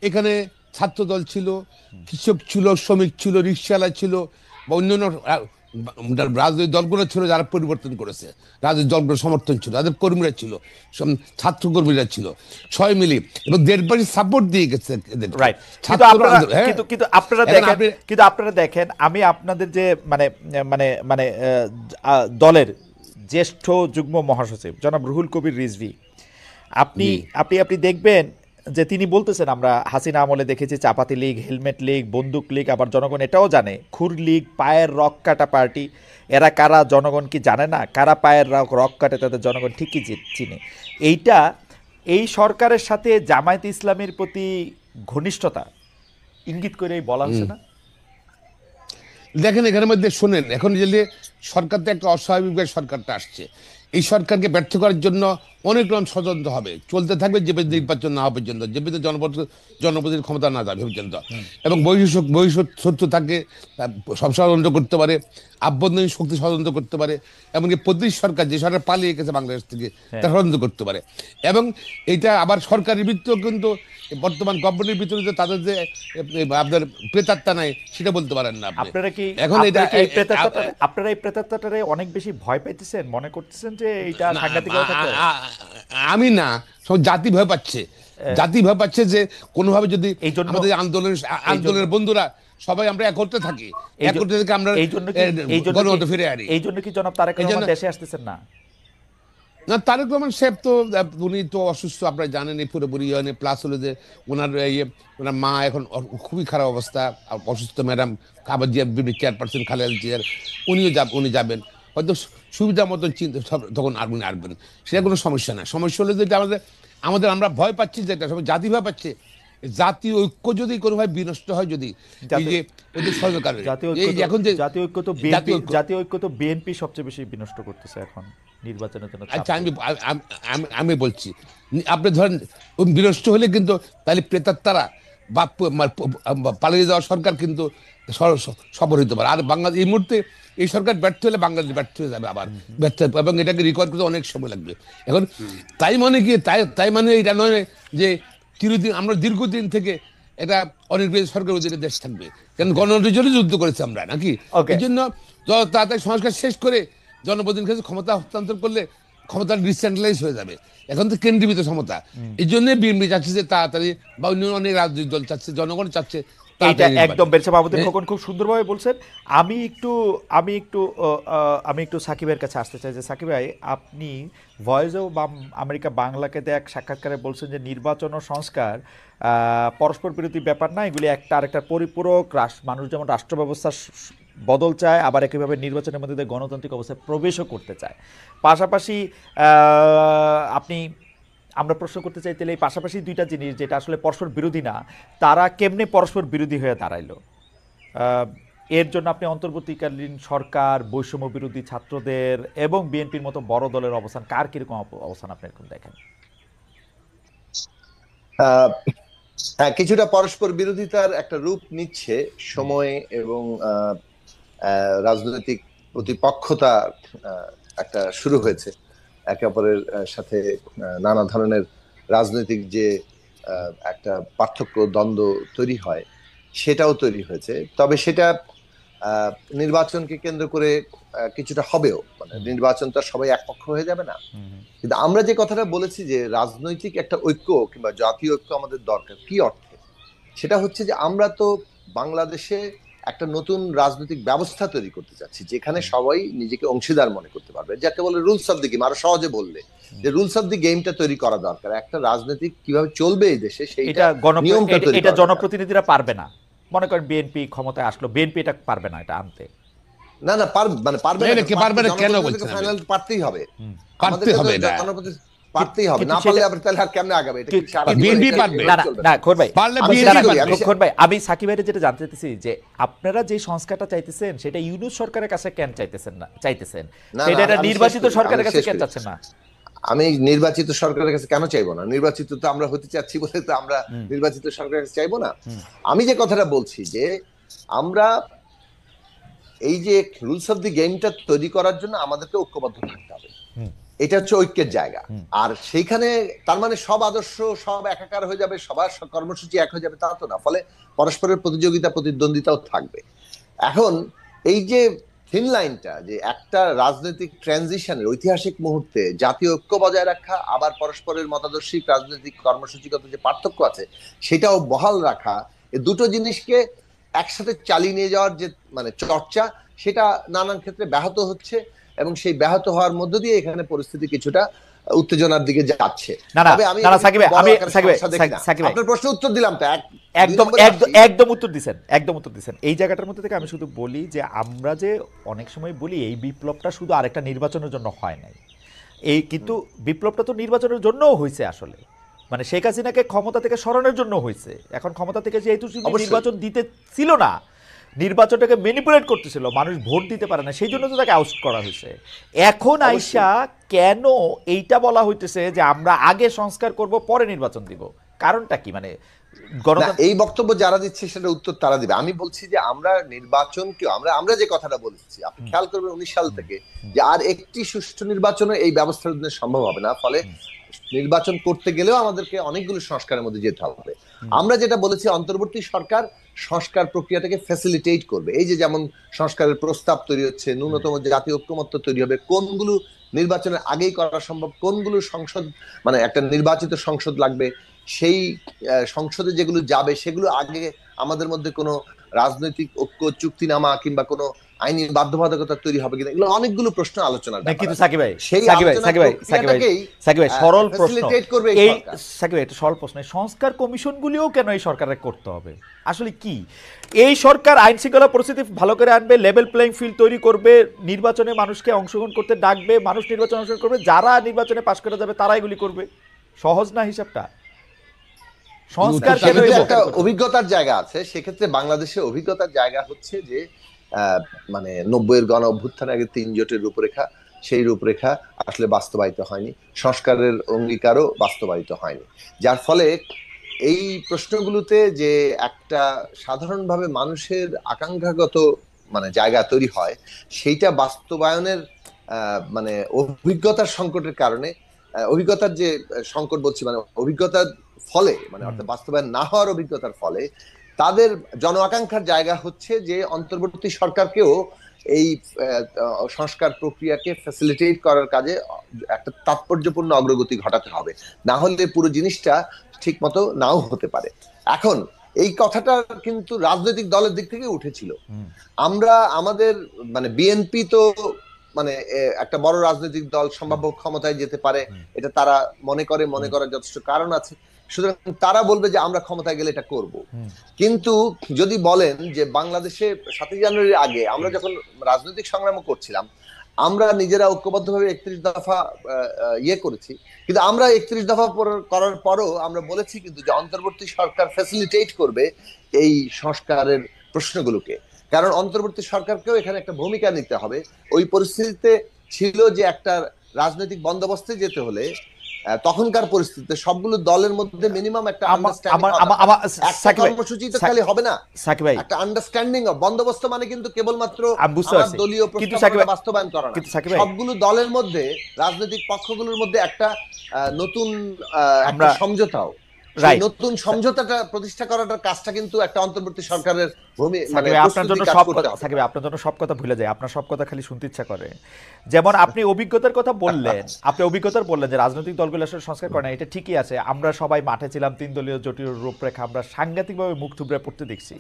এখানে ছাত্র দল ছিল, কৃষক ছিল, শ্রমিক ছিল, রিক্সাওয়ালা ছিল, বা অন্যান্য রাজনৈতিক দলগুলো ছিল যারা পরিবর্তন করেছে, রাজনৈতিক দলগুলো সমর্থন ছিল, তাদের কর্মীরা ছিল, ছাত্র কর্মীরা ছিল, সবাই মিলে, এবং দেশবাসী সাপোর্ট দিয়ে গেছে। কিন্তু আপনারা দেখেন, আমি আপনাদের যে মানে মানে মানে দলের জ্যেষ্ঠ যুগ্ম মহাসচিব জনাব রুহুল কবির রিজভী, আপনি দেখবেন যে তিনি বলতেছেন আমরা হাসিনা আমলে দেখেছি চাপাতি লীগ, হেলমেট লীগ, বন্দুক লীগ, আবার জনগণ এটাও জানে খুর লীগ, পায়ের রক কাটা পার্টি। এরা কারা জনগণ কি জানে না? কারা পায়ের রক কাটে তাদের জনগণ ঠিকই চিনে। এই সরকারের সাথে জামায়াতে ইসলামের প্রতি ঘনিষ্ঠতা ইঙ্গিত করেই বলা হচ্ছে না? দেখেন এখানের মধ্যে শোনেন, এখন যে সরকার তো একটা অস্বাভাবিক সরকারটা আসছে, এই সরকারকে ব্যর্থ করার জন্য অনেক রকম ষড়যন্ত্র হবে, চলতে থাকবে যে নির্বাচন না হওয়া পর্যন্ত, যে জনপ্রতিনিধির ক্ষমতা না যাবে পর্যন্ত। এবং শত্রু থাকে, সব ষড়যন্ত্র করতে পারে, আভ্যন্তরীণ শক্তি ষড়যন্ত্র করতে পারে, এমনকি প্রতিটি সরকার, যে সরকার পালিয়ে গেছে বাংলাদেশ থেকে, তা ষড়যন্ত্র করতে পারে। এবং এটা আবার সরকারের ভিতরেও কিন্তু বর্তমান গভর্নমেন্টের ভিতরে তাদের যে আপনার প্রেতাত্মা নাই সেটা বলতে পারেন না। আপনারা কি এখন আপনারা এই প্রেতাত্মাটারে অনেক বেশি ভয় পাইতেছেন, মনে করতেছেন যে এটা সাংঘাতিক? আমি না, সব জাতি ভয় পাচ্ছে, জাতি ভয় পাচ্ছে যে কোনোভাবে যদি আমাদের আন্দোলনের বন্ধুরা সবাই আমরা একত্রে থাকি, একত্রে থেকে আমরা গণতন্ত্র ফিরে আনি। এই জন্য কি জনাব তারেক রহমান দেশে আসতেছেন না? না, তারেক রহমান সাহেব তো উনি তো অসুস্থ, আপনারা জানেন পুরোপুরি। প্লাস হলো যে ওনার মা এখন খুবই খারাপ অবস্থা, অসুস্থ ম্যাডাম আবার চেয়ারপারসন খালেদা জিয়ার, উনি যাবেন হয়তো সুবিধা মতন চিন্তা, তখন উনি আসবেন, সেটা কোনো সমস্যা না। সমস্যা হলো যেটা আমরা ভয় পাচ্ছি, যেটা সবাই জাতি ভয় পাচ্ছে, জাতীয় ঐক্য যদি কোনোভাবে বিনষ্ট হয়, যদি জাতীয় ঐক্য তো বিএনপি সবচেয়ে বেশি বিনষ্ট করতেছে এখন নির্বাচনের জন্য। আচ্ছা, আমি বলছি, আপনি ধরেন বিনষ্ট হলে কিন্তু তাহলে প্রেতাত্মারা বা পালিয়ে যাওয়া সরকার কিন্তু সফল হইতে পারে। আর বাংলাদেশ এই মুহূর্তে এই সরকার ব্যর্থ হলে বাংলাদেশ ব্যর্থ হয়ে যাবে, আবার ব্যর্থ, এবং এটাকে রিকভার করতে অনেক সময় লাগবে। এখন তাই মানে এটা নয় যে চিরদিন, আমরা দীর্ঘদিন থেকে এটা অনেক সরকার অধীনে দেশ থাকবে, কারণ গণতন্ত্রের জন্য যুদ্ধ করেছি আমরা, নাকি? এই জন্য যত তাড়াতাড়ি সংস্কার শেষ করে জনপ্রতিনিধির কাছে ক্ষমতা হস্তান্তর করলে ক্ষমতা ডিসেন্ট্রালাইজ হয়ে যাবে। এখন তো কেন্দ্রীভূত ক্ষমতা, এই জন্য বিএনপি চাচ্ছে যে তাড়াতাড়ি, বা অন্য অনেক রাজনৈতিক দল চাচ্ছে, জনগণ চাচ্ছে। একদম খোকন খুব সুন্দরভাবে বলছেন। আমি একটু সাকিবের কাছে আসতে চাই যে সাকিব ভাই, আপনি ভয়েস অফ আমেরিকা বাংলাকে এক সাক্ষাৎকারে বলছেন যে নির্বাচন ও সংস্কার পরস্পর বিরোধী ব্যাপার না, এগুলি একটা আরেকটার পরিপূরক। মানুষ যেমন রাষ্ট্র ব্যবস্থার বদল চায়, আবার একইভাবে নির্বাচনের মধ্যে দিয়ে গণতান্ত্রিক অবস্থায় প্রবেশও করতে চায়। পাশাপাশি আমরা প্রশ্ন করতে চাই তাহলে এই পাশাপাশি দুইটা জিনিস যেটা আসলে পরস্পর বিরোধী না, তারা কেমনে পরস্পর বিরোধী হয়ে দাঁড়াইলো? এর জন্য আপনি অন্তর্বর্তীকালীন সরকার, বৈষম্য বিরোধী ছাত্রদের এবং বিএনপির মতো বড় দলের অবস্থান, কার কিরকম অবস্থান আপনি এখন দেখেন? হ্যাঁ, কিছুটা পরস্পর বিরোধিতার একটা রূপ নিচ্ছে সময়, এবং রাজনৈতিক প্রতিপক্ষতা একটা শুরু হয়েছে, একে অপরের সাথে নানা ধরনের রাজনৈতিক যে একটা পার্থক্য, দ্বন্দ্ব তৈরি হয়, সেটাও তৈরি হয়েছে। তবে সেটা নির্বাচনকে কেন্দ্র করে কিছুটা হবেও, মানে নির্বাচন তো সবাই একপক্ষ হয়ে যাবে না। কিন্তু আমরা যে কথাটা বলেছি যে রাজনৈতিক একটা ঐক্য কিংবা জাতীয় ঐক্য আমাদের দরকার, কি অর্থে? সেটা হচ্ছে যে আমরা তো বাংলাদেশে একটা নতুন রাজনৈতিক ব্যবস্থা তৈরি করতে চাচ্ছি, যেখানে সবাই নিজেকে অংশীদার মনে করতে পারবে, যাকে বলে রুলস অফ দি গেম। আরো সহজে বললে যে রুলস অফ দি গেমটা তৈরি করা দরকার, একটা রাজনৈতিক কিভাবে চলবে এই দেশে সেইটা নিয়মটা তৈরি এটা করা দরকার। জনপ্রতিনিধিরা পারবে না, মনে করেন বিএনপি ক্ষমতায় আসলো, বিএনপি এটা পারবে না এটা আনতে। না না মানে পারবে না, কি পারবে না কেন বলছেন? ফাইনাল পারতেই হবে, পারতে হবে না, পারতেই হবে, না পারলে আবার তাহলে আর কেমনে আগাবে? এটা কি সারা জীবন বিএনপি এটা পারবে? না না খোর ভাই, পারলে আমি বিএনপি সেটাই বলি, পারবে। খোর ভাই, আমি সাকিব ভাইয়ের যেটা জানতে চাইতেছি যে আপনারা যে সংস্কারটা চাইতেছেন সেটা ইউনূস সরকারের কাছে কেন চাইতেছেন না, না, সেটা আমি শেষ নির্বাচিত করি, সরকারের আমি কাছে শেষ কেন করি। চাচ্ছেন না? আমি নির্বাচিত সরকারের কাছে কেন চাইবো না? নির্বাচিত তো আমরা হতে চাচ্ছি বলে তো আমরা নির্বাচিত সরকারের কাছে চাইবো না। আমি যে কথাটা বলছি যে আমরা এই যে রুলস অফ দি গেমটা তৈরি করার জন্য আমাদেরকে ঐক্যবদ্ধ থাকতে হবে, এটা হচ্ছে ঐক্যের জায়গা। আর সেইখানে তার মানে সব আদর্শ সব একাকার হয়ে যাবে, সবার কর্মসূচি এক হয়ে যাবে তা তো না, ফলে পরস্পরের প্রতিযোগিতা প্রতিদ্বন্দ্বিতাও থাকবে। এখন এই যে থিন লাইনটা, যে একটা রাজনৈতিক ট্রানজিশনের ঐতিহাসিক মুহূর্তে জাতীয় ঐক্য বজায় রাখা, আবার পরস্পরের মতাদর্শিক রাজনৈতিক কর্মসূচিগত যে পার্থক্য আছে সেটাও বহাল রাখা, এই দুটো জিনিসকে একসাথে চালিয়ে নিয়ে যাওয়ার যে মানে চর্চা, সেটা নানান ক্ষেত্রে ব্যাহত হচ্ছে, এবং সেই ব্যাহত হওয়ার মধ্য দিয়ে এখানে পরিস্থিতি কিছুটা উত্তেজনার দিকে যাচ্ছে। তবে আমি আপনার প্রশ্ন উত্তর দিলাম তো, একদম উত্তর দিচ্ছেন। এই জায়গাটার মধ্যে থেকে আমি শুধু বলি যে আমরা যে অনেক সময় বলি এই বিপ্লবটা শুধু আরেকটা নির্বাচনের জন্য হয় নাই, এই কিন্তু বিপ্লবটা তো নির্বাচনের জন্যও হয়েছে আসলে, মানে শেখ হাসিনাকে ক্ষমতা থেকে সরানোর জন্য হয়েছে। এখন ক্ষমতা থেকে যেহেতু নির্বাচন দিতে ছিল না, নির্বাচনটাকে ম্যানিপুলেট করতেছিল, মানুষ ভোট দিতে পারে না, সেই জন্য তো তাকে আউট করা হয়েছে। এখন আইসা কেন এইটা বলা হইতেছে যে আমরা আগে সংস্কার করব পরে নির্বাচন দিব, কারণটা কি? মানে এই বক্তব্য যারা দিচ্ছে সেটা উত্তর তারা দিবে। আমি বলছি যে আমরা নির্বাচনকে আমরা যে কথাটা বলছি, আপনি খেয়াল করবেন 19 সাল থেকে যে আর একটি সুষ্ঠু নির্বাচনে এই ব্যবস্থার জন্য সম্ভব হবে না, ফলে নির্বাচন করতে গেলেও আমাদেরকে অনেকগুলো সংস্কারের মধ্যে যেতে হবে। আমরা যেটা বলেছি, অন্তর্বর্তী সরকার সংস্কার প্রক্রিয়াটাকে ফ্যাসিলিটেট করবে। এই যে যেমন সংস্কারের প্রস্তাব তৈরি হচ্ছে, ন্যূনতম জাতীয় ঐক্যমত্য তৈরি হবে, কোনগুলো নির্বাচনের আগেই করা সম্ভব, কোনগুলো সংসদ মানে একটা নির্বাচিত সংসদ লাগবে, সেই সংসদে যেগুলো যাবে সেগুলো আগে আমাদের মধ্যে কোনো রাজনৈতিক ঐক্য চুক্তিনামা কিংবা কোনো আইনি বাধ্যবাধকতা তৈরি হবে কিনা, এগুলো অনেকগুলো প্রশ্ন আলোচনা। কিন্তু সাকিব ভাই সরল প্রশ্ন, এই সাকিব ভাই একটা সরল প্রশ্ন, সংস্কার কমিশনগুলিও কেন এই সরকারের করতে হবে? আসলে কি এই সরকার আইন শৃঙ্খলা পরিস্থিতি ভালো করে আনবে, লেভেল প্লেইং ফিল্ড তৈরি করবে, নির্বাচনে মানুষকে অংশগ্রহণ করতে ডাকবে, মানুষ নির্বাচনে অংশগ্রহণ করবে, যারা নির্বাচনে পাশ করে যাবে তারা এগুলি করবে। সহজ না হিসাবটা? সংস্কার একটা অভিজ্ঞতার জায়গা আছে, সেক্ষেত্রে বাংলাদেশে অভিজ্ঞতার জায়গা হচ্ছে যে মানে 90-এর গণ অভ্যুত্থানের আগে 3 জোটের রূপরেখা, সেই রূপরেখা আসলে বাস্তবায়িত হয়নি, সংস্কারের অঙ্গীকারও বাস্তবায়িত হয়নি, যার ফলে এই প্রশ্নগুলোতে যে একটা সাধারণভাবে মানুষের আকাঙ্ক্ষাগত মানে জায়গা তৈরি হয়, সেইটা বাস্তবায়নের মানে অভিজ্ঞতার সংকটের কারণে, অভিজ্ঞতার যে সংকট বলছি মানে অভিজ্ঞতার ফলে, মানে অর্থাৎ বাস্তবায়ন না হওয়ার অভিজ্ঞতার ফলে তাদের জন আকাঙ্ক্ষার জায়গা হচ্ছে যে অন্তর্বর্তী সরকারকেও এই সংস্কার প্রক্রিয়াকে ফ্যাসিলিটেট করার কাজে একটা তাৎপর্যপূর্ণ অগ্রগতি ঘটাতে হবে, না হলে পুরো জিনিসটা ঠিক মতো নাও হতে পারে। এখন এই কথাটা কিন্তু রাজনৈতিক দলের দিক থেকে উঠেছিল। আমরা আমাদের মানে বিএনপি তো মানে একটা বড় রাজনৈতিক দল, সম্ভাব্য ক্ষমতায় যেতে পারে, এটা তারা মনে করার যথেষ্ট কারণ আছে, সুতরাং তারা বলবে যে আমরা ক্ষমতায় গেলে এটা করব। কিন্তু যদি বলেন যে বাংলাদেশে 7 জানুয়ারির আগে আমরা যখন রাজনৈতিক সংগ্রাম করছিলাম, আমরা নিজেরা ঐক্যবদ্ধভাবে 31 দফা করেছি, কিন্তু আমরা 31 দফা করার পরও আমরা বলেছি কিন্তু যে অন্তর্বর্তী সরকার ফ্যাসিলিটেট করবে এই সংস্কারের প্রশ্নগুলোকে, কারণ অন্তর্বর্তী সরকারকেও এখানে একটা ভূমিকা নিতে হবে। ওই পরিস্থিতিতে ছিল যে একটা রাজনৈতিক বন্দোবস্তে যেতে হলে তখনকার পরিস্থিতিতে সবগুলো দলের মধ্যে মিনিমাম একটা কর্মসূচি তো খালি হবে না, একটা আন্ডারস্ট্যান্ডিং বন্দোবস্ত মানে কিন্তু কেবলমাত্র দলীয় প্রস্তাব বাস্তবায়ন করা না, সবগুলো দলের মধ্যে রাজনৈতিক পক্ষগুলোর মধ্যে একটা নতুন একটা সমঝোতাও, নতুন সমঝোতাটা প্রতিষ্ঠা করাটার কাজটা কিন্তু একটা অন্তর্বর্তী সরকারের আপনার জন্য সব কথা সাকিব ভাই, আপনার জন্য সব কথা ভুলে যায়, আপনার সব কথা খালি শুনতে ইচ্ছা করে। যেমন আপনি অভিজ্ঞতার কথা বললেন, আপনি অভিজ্ঞতার বললেন যে রাজনৈতিক দলগুলো আসলে সংস্কার করে না, এটা ঠিকই আছে। আমরা সবাই মাঠে ছিলাম, 3 দলীয় জোটের রূপরেখা আমরা সাংঘাতিকভাবে মুখ থুবড়ে পড়তে দেখছি,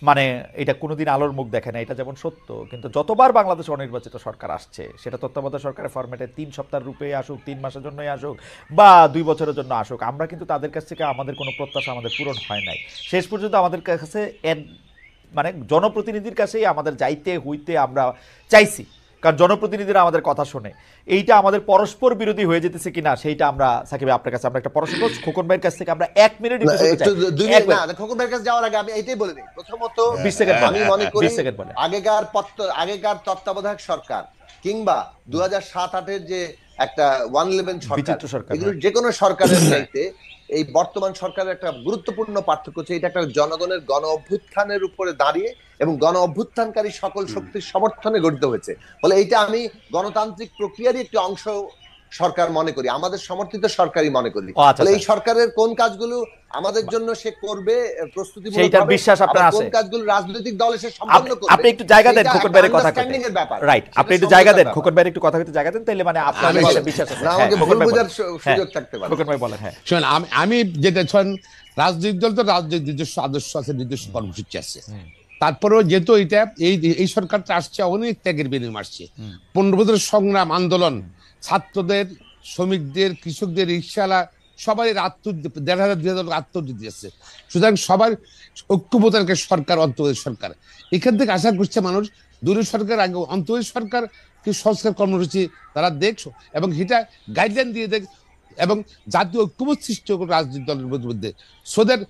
মানে এটা কোনোদিন আলোর মুখ দেখে না, এটা যেমন সত্য। কিন্তু যতবার বাংলাদেশে অনির্বাচিত সরকার আসছে, সেটা তত্ত্বাবধায়ক সরকারের ফরম্যাটে 3 সপ্তাহের রূপে আসুক, 3 মাসের জন্যই আসুক বা 2 বছরের জন্য আসুক, আমরা কিন্তু তাদের কাছ থেকে আমাদের কোনো প্রত্যাশা আমাদের পূরণ হয় নাই। শেষ পর্যন্ত আমাদের কাছে মানে জনপ্রতিনিধির কাছেই আমাদের যাইতে হইতে আমরা চাইছি, কারণ জনপ্রতিনিধিরা আমাদের কথা শোনে। এইটা আমাদের পরস্পর বিরোধী হয়ে যেতেছে কিনা সেইটা আমরা সাকিব ভাই আপনার কাছে আমরা একটা পরামর্শ খোকন ভাইয়ের কাছ থেকে আমরা 1 মিনিট খোকন ভাইয়ের কাছে যাওয়ার আগে আমি এইটাই বলে দিই। প্রথমত 20 সেকেন্ড আমি মনে করি 20 সেকেন্ড বলে আগেকার তত্ত্বাবধায়ক সরকার কিংবা 2007-8 এর যে একটা 111 সরকার, এগুলো যে কোনো সরকারের চাইতে এই বর্তমান সরকারের একটা গুরুত্বপূর্ণ পার্থক্য হচ্ছে এটা একটা জনগণের গণ অভ্যুত্থানের উপরে দাঁড়িয়ে এবং গণ অভ্যুত্থানকারী সকল শক্তির সমর্থনে গঠিত হয়েছে। ফলে এইটা আমি গণতান্ত্রিক প্রক্রিয়ারই একটি অংশ সরকার মনে করি, আমাদের সমর্থিত সরকারই মনে করি। তাহলে এই সরকারের কোন কাজগুলো আমাদের জন্য সে করবে প্রস্তুতিমূলক, সেইটার বিশ্বাস আপনার আছে, কোন কাজগুলো রাজনৈতিক দল এসে সম্পন্ন করবে। আপনি একটু জায়গা দেন খোকন ভাইয়ের কথা কইতে, রাইট, আপনি একটু জায়গা দেন খোকন ভাইয়ের একটু কথা কইতে জায়গা দেন, তাইলে মানে আপনার বিশ্বাস আছে, না আমাকে ভুল বোঝার সুযোগ থাকতে পারে। খোকন ভাই বলেন। হ্যাঁ শুনুন, আমি যেটা শুন, রাজনৈতিক দল তো রাজনৈতিক নিজস্ব আদর্শ আছে, নিজস্ব কর্মসূচি আছে। তারপরেও যেহেতু এটা এই সরকারটা আসছে অনেক ত্যাগের বিনিময়ে আসছে, 15 বছরের সংগ্রাম আন্দোলন, ছাত্রদের, শ্রমিকদের, কৃষকদের, রিক্সাওয়ালা সবাই 1,500-2,000 আত্মহত্যা দিয়েছে। সুতরাং সবার ঐক্যবদ্ধ সরকার, অন্তর্বর্তী সরকার, এখান থেকে আশা করছে মানুষ দলীয় সরকার আগে অন্তর্বর্তী সরকার কি সংস্কার কর্মসূচি তারা দেখছো এবং সেটা গাইডলাইন দিয়ে দেখ এবং জাতীয় ঐক্যমত সৃষ্টি করে রাজনৈতিক দলের মধ্যে সোদের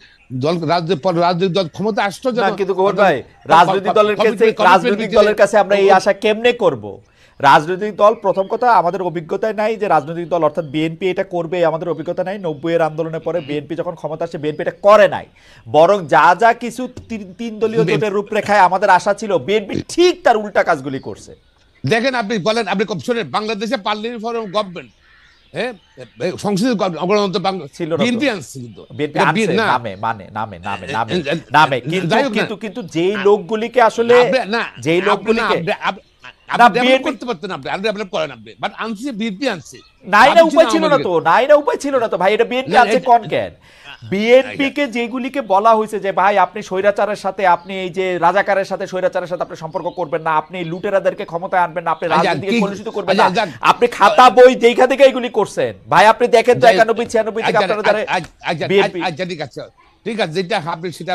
দল রাজনৈতিক দল ক্ষমতা আসতো না। কিন্তু খোকন ভাই, রাজনৈতিক দলের কাছে আমরা এই আশা কেমনে করব? রাজনৈতিক দল, প্রথম কথা আমাদের অভিজ্ঞতায় নাই যে রাজনৈতিক দল অর্থাৎ বিএনপি এটা করবে, আমাদের অভিজ্ঞতা নাই। 90-এর আন্দোলনের পরে বিএনপি যখন ক্ষমতা আসছে বিএনপি এটা করে নাই, বরং যা কিছু 3 দলীয় জোটের রূপরেখায় আমাদের আশা ছিল, বিএনপি ঠিক তার উল্টা কাজগুলি করছে। দেখেন, আপনি বলেন, আপনি শোনেন, বাংলাদেশে পার্লামেন্ট ফরম গভর্নমেন্ট সংসদীয় গণতন্ত্র ছিল, বিএনপি আনছে, কিন্তু যেই লোকগুলিকে আসলে যেই লোকগুলিকে করতে পারতেন আপনি করেন, আপনি বাট আনছে বিএনপি আনছে, নাই না উপায় ছিল না তো ভাই, এটা বিএনপি আছে কোন কেন? বিএনপি কে যেগুলিকে বলা হয়েছে যে ভাই আপনি স্বৈরাচারের সাথে, আপনি এই যে রাজাকারের সাথে, স্বৈরাচারের সাথে আপনি সম্পর্ক করবেন না, আপনি লুটেরাদেরকে ক্ষমতায় আনবেন না, আপনি রাজনীতিকে কলুষিত করবেন না, আপনি খাতা বই দেখা থেকে এগুলি করছেন ভাই। আপনি দেখেন তো 91-96 থেকে আপনারা যারা বিএনপি, ঠিক আছে, যেটা আপনি সেটা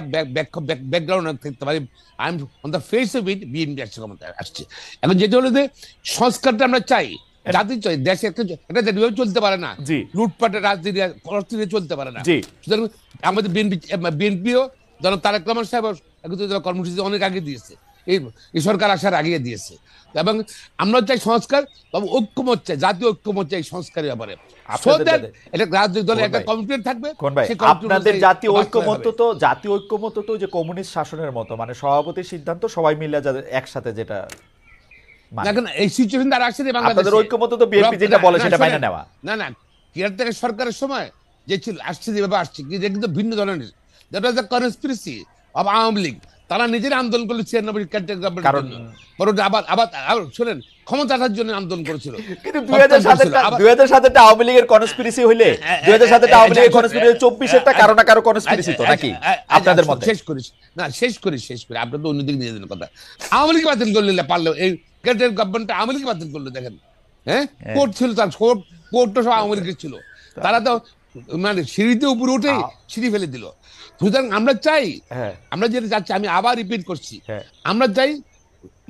ব্যাকগ্রাউন্ড থাকতে পারি, I am on the face of it, BNP ক্ষমতায় আসছে। এখন যেটা হলো যে সংস্কারটা আমরা চাই, জাতি চাই, দেশে একটা চলতে পারে না, লুটপাটের রাজনীতি চলতে পারে না। সুতরাং আমাদের বিএনপিও জনাব তারেক রহমান সাহেব কর্মসূচি অনেক আগে দিয়েছে, এই সরকার আসার আগে দিয়েছে, এবং আমরা চাই সংস্কার, তবে ঐক্যমত চাই, জাতীয় ঐক্যমত চাই সংস্কারের ব্যাপারে। এটা রাজনৈতিক দলের একটা কমিটমেন্ট থাকবে। আপনাদের জাতীয় ঐক্যমত তো যে কমিউনিস্ট শাসনের মতো, মানে সভাপতির সিদ্ধান্ত সবাই মিলে একসাথে, যেটা এই সিচুয়েশন দ্বারা আসছে বাংলাদেশের ঐক্যমত তো বিএনপি যেটা বলে সেটা মেনে নেওয়া না কেয়ারটেকার সরকারের সময় যে ছিল আসছে, যেভাবে আসছে কিন্তু ভিন্ন ধরনের, that was the conspiracy of Awami League. তারা নিজেরা আন্দোলন করলো 96 কেয়ারটেকার গভর্নমেন্ট, আবার শোনেন ক্ষমতার জন্য আন্দোলন করেছিল। কিন্তু 2007 আওয়ামী লীগের কনস্পিরেসি হইলে 2007 আওয়ামী লীগের কনস্পিরেসি 24-এরটা কারো না কারো কনস্পিরেসি তো নাকি আপনাদের মতে? শেষ করি আপনি তো অন্যদিকে নিয়ে যান কথা। আওয়ামী লীগ বাতিল করলে পারলো, এই কেয়ারটেকার গভর্নমেন্ট আওয়ামী লীগ বাতিল করলো, দেখেন কোর্ট ছিল, তার কোর্ট তো সব আওয়ামী লীগের ছিল, তারা তো মানে সিঁড়িতে উপরে উঠে সিঁড়ি ফেলে দিল। সুতরাং আমরা চাই, আমরা যেটা চাচ্ছি, আমি আবার রিপিট করছি, আমরা চাই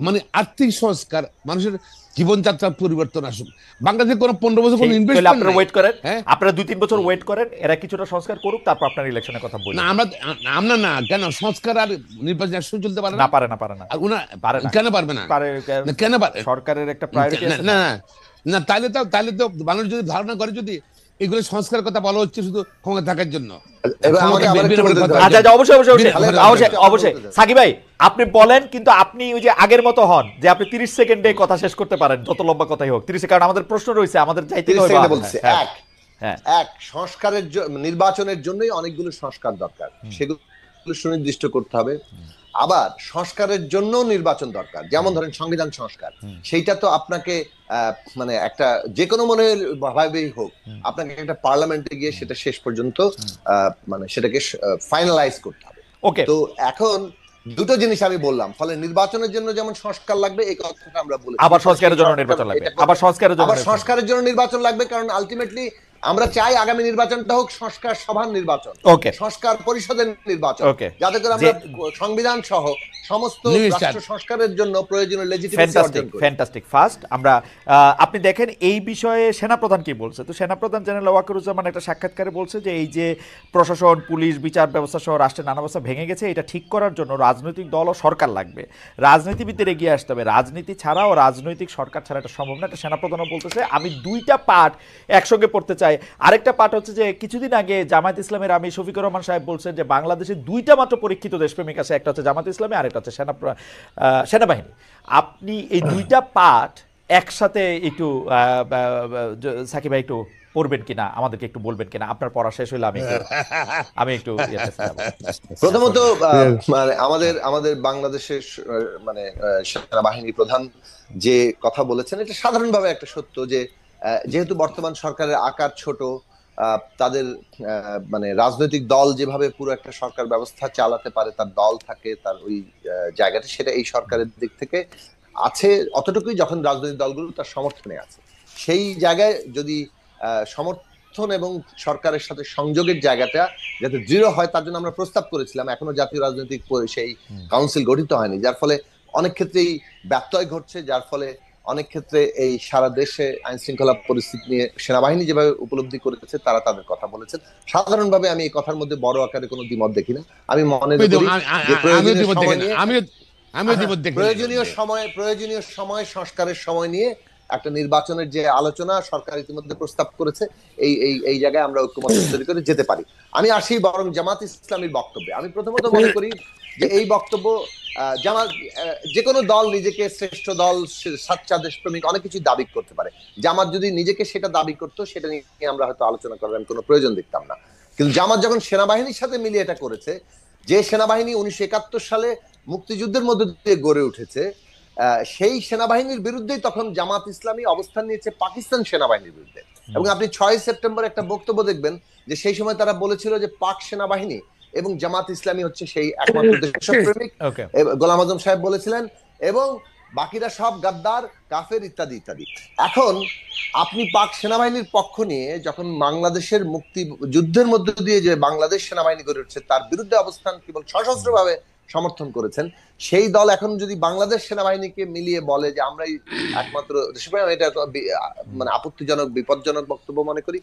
মানে আর্থিক সংস্কার, মানুষের জীবনযাত্রার পরিবর্তন আসুক। বাংলাদেশে কোনো 15 বছর কোনো ইনভেস্টমেন্ট, আপনারা ওয়েট করেন, আপনারা 2-3 বছর ওয়েট করেন, এরা কিছুটা সংস্কার করুক, তারপর আপনার ইলেকশনের কথা বলুন। না আমরা না, কেন সংস্কার আর নির্বাচন একসাথে চলতে পারে না? আর উনা পারে না, কেন পারবে না? কেন পারে? সরকারের একটা প্রায়োরিটি আছে না, তাহলে তো মানুষ যদি ধারণা করে যদি এগুলো সংস্কার কথা বলা হচ্ছে শুধু ক্ষমতা থাকার জন্য। অবশ্যই সাকিব ভাই আপনি বলেন, কিন্তু আপনি ওই যে আগের মতো হন যে আপনি 30 সেকেন্ডে কথা শেষ করতে পারেন, যত লম্বা কথাই হোক 30 সেকেন্ড, কারণ আমাদের প্রশ্ন রয়েছে, আমাদের যাইতে হবে। এক সংস্কারের নির্বাচনের জন্যই অনেকগুলো সংস্কার দরকার, সেগুলো সুনির্দিষ্ট করতে হবে। আবার সংস্কারের জন্য নির্বাচন দরকার, যেমন ধরেন সংবিধান সংস্কার, সেইটা তো আপনাকে মানে একটা যে কোনো মনের ভাবেই হোক আপনাকে একটা পার্লামেন্টে গিয়ে সেটা শেষ পর্যন্ত মানে সেটাকে ফাইনালাইজ করতে হবে। ওকে, তো এখন দুটো জিনিস আমি বললাম, ফলে নির্বাচনের জন্য যেমন সংস্কার লাগবে এই কথাটা আমরা বলেছি, আবার সংস্কারের জন্য নির্বাচন লাগবে, আবার সংস্কারের জন্য নির্বাচন লাগবে, কারণ আলটিমেটলি আমরা চাই আগামী নির্বাচনটা হোক সংস্কার সভার নির্বাচন, ওকে, সংস্কার পরিষদের নির্বাচন, ওকে, যাতে করে আমরা সংবিধান সহ সমস্ত রাষ্ট্র সংস্কারের জন্য প্রয়োজনীয় লেজিটিমেসি অর্জন করি। ফ্যান্টাস্টিক। ফার্স্ট আমরা আপনি দেখেন এই বিষয়ে সেনাপ্রধান কি বলছে। তো সেনাপ্রধান জেনারেল ওয়াকারুজ্জামান একটা সাক্ষাৎকারে বলছে যে এই যে প্রশাসন, পুলিশ, বিচার ব্যবস্থা সহ রাষ্ট্রের নানা ব্যবস্থা ভেঙে গেছে, এটা ঠিক করার জন্য রাজনৈতিক দল ও সরকার লাগবে, রাজনীতিবিদদের এগিয়ে আসতে হবে, রাজনীতি ছাড়াও রাজনৈতিক সরকার ছাড়া এটা সম্ভব না। এটা সেনাপ্রধানও বলতেছে। আমি দুইটা পার্ট একসঙ্গে পড়তে চাই। আরেকটা পার্ট হচ্ছে যে কিছুদিন আগে জামায়াত ইসলামের আমি শফিকুর রহমান সাহেব বলছেন যে বাংলাদেশে দুইটা মাত্র পরীক্ষিত দেশপ্রেমিক আছে, একটা হচ্ছে জামায়াত ইসলামী আর একটা হচ্ছে সেনাবাহিনী। আপনি এই দুইটা পার্ট একসাথে একটু সাকিব ভাই একটু পড়বেন কিনা, আমাদেরকে একটু বলবেন কিনা, আপনার পড়া শেষ হইলে আমি একটু প্রথমত মানে আমাদের বাংলাদেশের মানে সেনাবাহিনী প্রধান যে কথা বলেছেন এটা সাধারণভাবে একটা সত্য, যে যেহেতু বর্তমান সরকারের আকার ছোট, তাদের মানে রাজনৈতিক দল যেভাবে পুরো একটা সরকার ব্যবস্থা চালাতে পারে, তার দল থাকে, তার ওই জায়গাটা, সেটা এই সরকারের দিক থেকে আছে অতটুকুই যখন রাজনৈতিক দলগুলো তার সমর্থনে আছে। সেই জায়গায় যদি সমর্থন এবং সরকারের সাথে সংযোগের জায়গাটা যাতে দৃঢ় হয় তার জন্য আমরা প্রস্তাব করেছিলাম। এখনো জাতীয় রাজনৈতিক সেই কাউন্সিল গঠিত হয়নি, যার ফলে অনেক ক্ষেত্রেই ব্যত্যয় ঘটছে, যার ফলে অনেক ক্ষেত্রে এই সারা দেশে আইন শৃঙ্খলা পরিস্থিতি নিয়ে সেনাবাহিনী যেভাবে উপলব্ধি করেছে তারা তাদের কথা বলেছেন। সাধারণভাবে আমি এই কথার মধ্যে বড় আকারে কোনো দ্বিমত দেখি না। আমি মনে করি প্রয়োজনীয় সময় সংস্কারের সময় নিয়ে একটা নির্বাচনের যে আলোচনা সরকার ইতিমধ্যে প্রস্তাব করেছে, এই জায়গায় আমরা ঐক্যমত তৈরি করে যেতে পারি। আমি আসি বরং জামাত ইসলামীর বক্তব্যে। আমি প্রথমত মনে করি যে এই বক্তব্য জামাত, যে কোনো দল নিজেকে শ্রেষ্ঠ দল, সাচ্চা দেশপ্রেমিক অনেক কিছু দাবি করতে পারে। জামাত যদি নিজেকে সেটা দাবি করতো সেটা নিয়ে আমরা হয়তো আলোচনা করার কোনো প্রয়োজন দেখতাম না। কিন্তু জামাত যখন সেনাবাহিনীর সাথে মিলিয়ে এটা করেছে, যে সেনাবাহিনী 1971 সালে মুক্তিযুদ্ধের মধ্যে দিয়ে গড়ে উঠেছে, সেই সেনাবাহিনীর বিরুদ্ধেই তখন জামাত ইসলামী অবস্থান নিয়েছে পাকিস্তান সেনাবাহিনীর বিরুদ্ধে। এবং আপনি 6 সেপ্টেম্বর একটা বক্তব্য দেখবেন যে সেই সময় তারা বলেছিল যে পাক সেনাবাহিনী এবং জামাত ইসলামী হচ্ছে সেই একমাত্র দেশপ্রেমিক, গোলাম আজম সাহেব বলেছিলেন, এবং বাকিরা সব গাদ্দার, কাফের ইত্যাদি ইত্যাদি। এখন আপনি পাক সেনাবাহিনীর পক্ষ নিয়ে যখন বাংলাদেশের মুক্তি যুদ্ধের মধ্য দিয়ে যে বাংলাদেশ সেনাবাহিনী গড়ে উঠছে তার বিরুদ্ধে অবস্থান কেবল সশস্ত্রভাবে সমর্থন করেছেন, সেই দল এখন যদি বাংলাদেশ সেনাবাহিনীকে মিলিয়ে বলে যে আমরাই একমাত্র দেশপ্রেমিক, এটা মানে আপত্তিজনক, বিপজ্জনক বক্তব্য মনে করি।